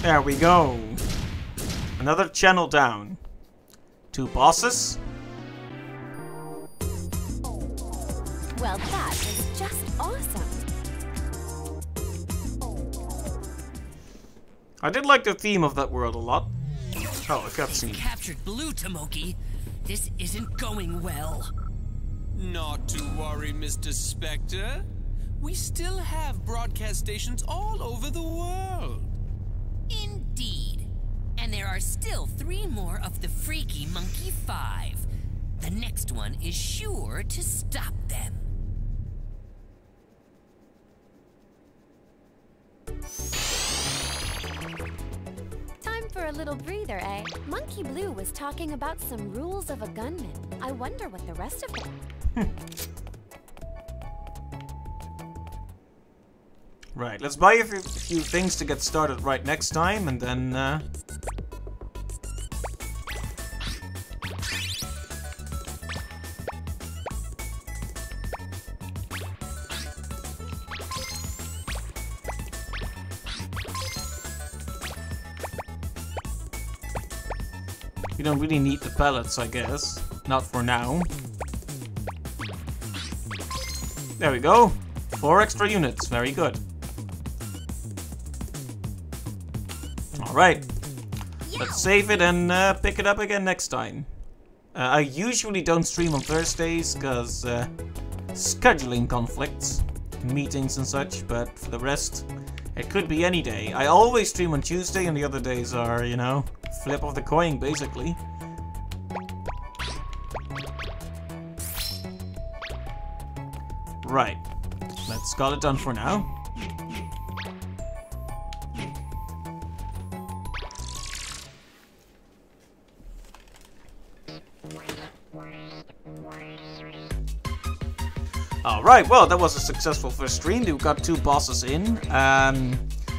There we go. Another channel down. 2 bosses.
Well, that is just awesome.
I did like the theme of that world a lot. Oh, a cutscene.
Captured Blue, Tomoki. This isn't going well.
Not to worry, Mr. Spectre. We still have broadcast stations all over the world.
Indeed. And there are still 3 more of the Freaky Monkey 5. The next one is sure to stop them.
Time for a little breather, eh? Monkey Blue was talking about some rules of a gunman. I wonder what the rest of them...
Right, let's buy a few things to get started right next time, and then... We don't really need the pellets, I guess. Not for now. There we go. 4 extra units. Very good. Alright. Let's save it and pick it up again next time. I usually don't stream on Thursdays because scheduling conflicts, meetings and such, but for the rest, it could be any day. I always stream on Tuesday and the other days are, you know, flip of the coin, basically. Right. Let's call it done for now. Alright, well, that was a successful first stream. We got 2 bosses in.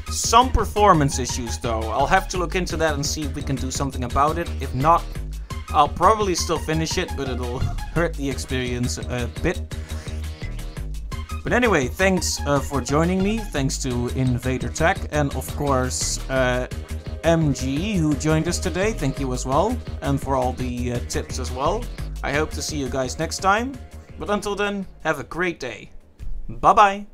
Some performance issues, though. I'll have to look into that and see if we can do something about it. If not, I'll probably still finish it, but it'll hurt the experience a bit. But anyway, thanks for joining me. Thanks to Invader Tech and, of course, MG, who joined us today. Thank you as well. And for all the tips as well. I hope to see you guys next time. But until then, have a great day. Bye-bye.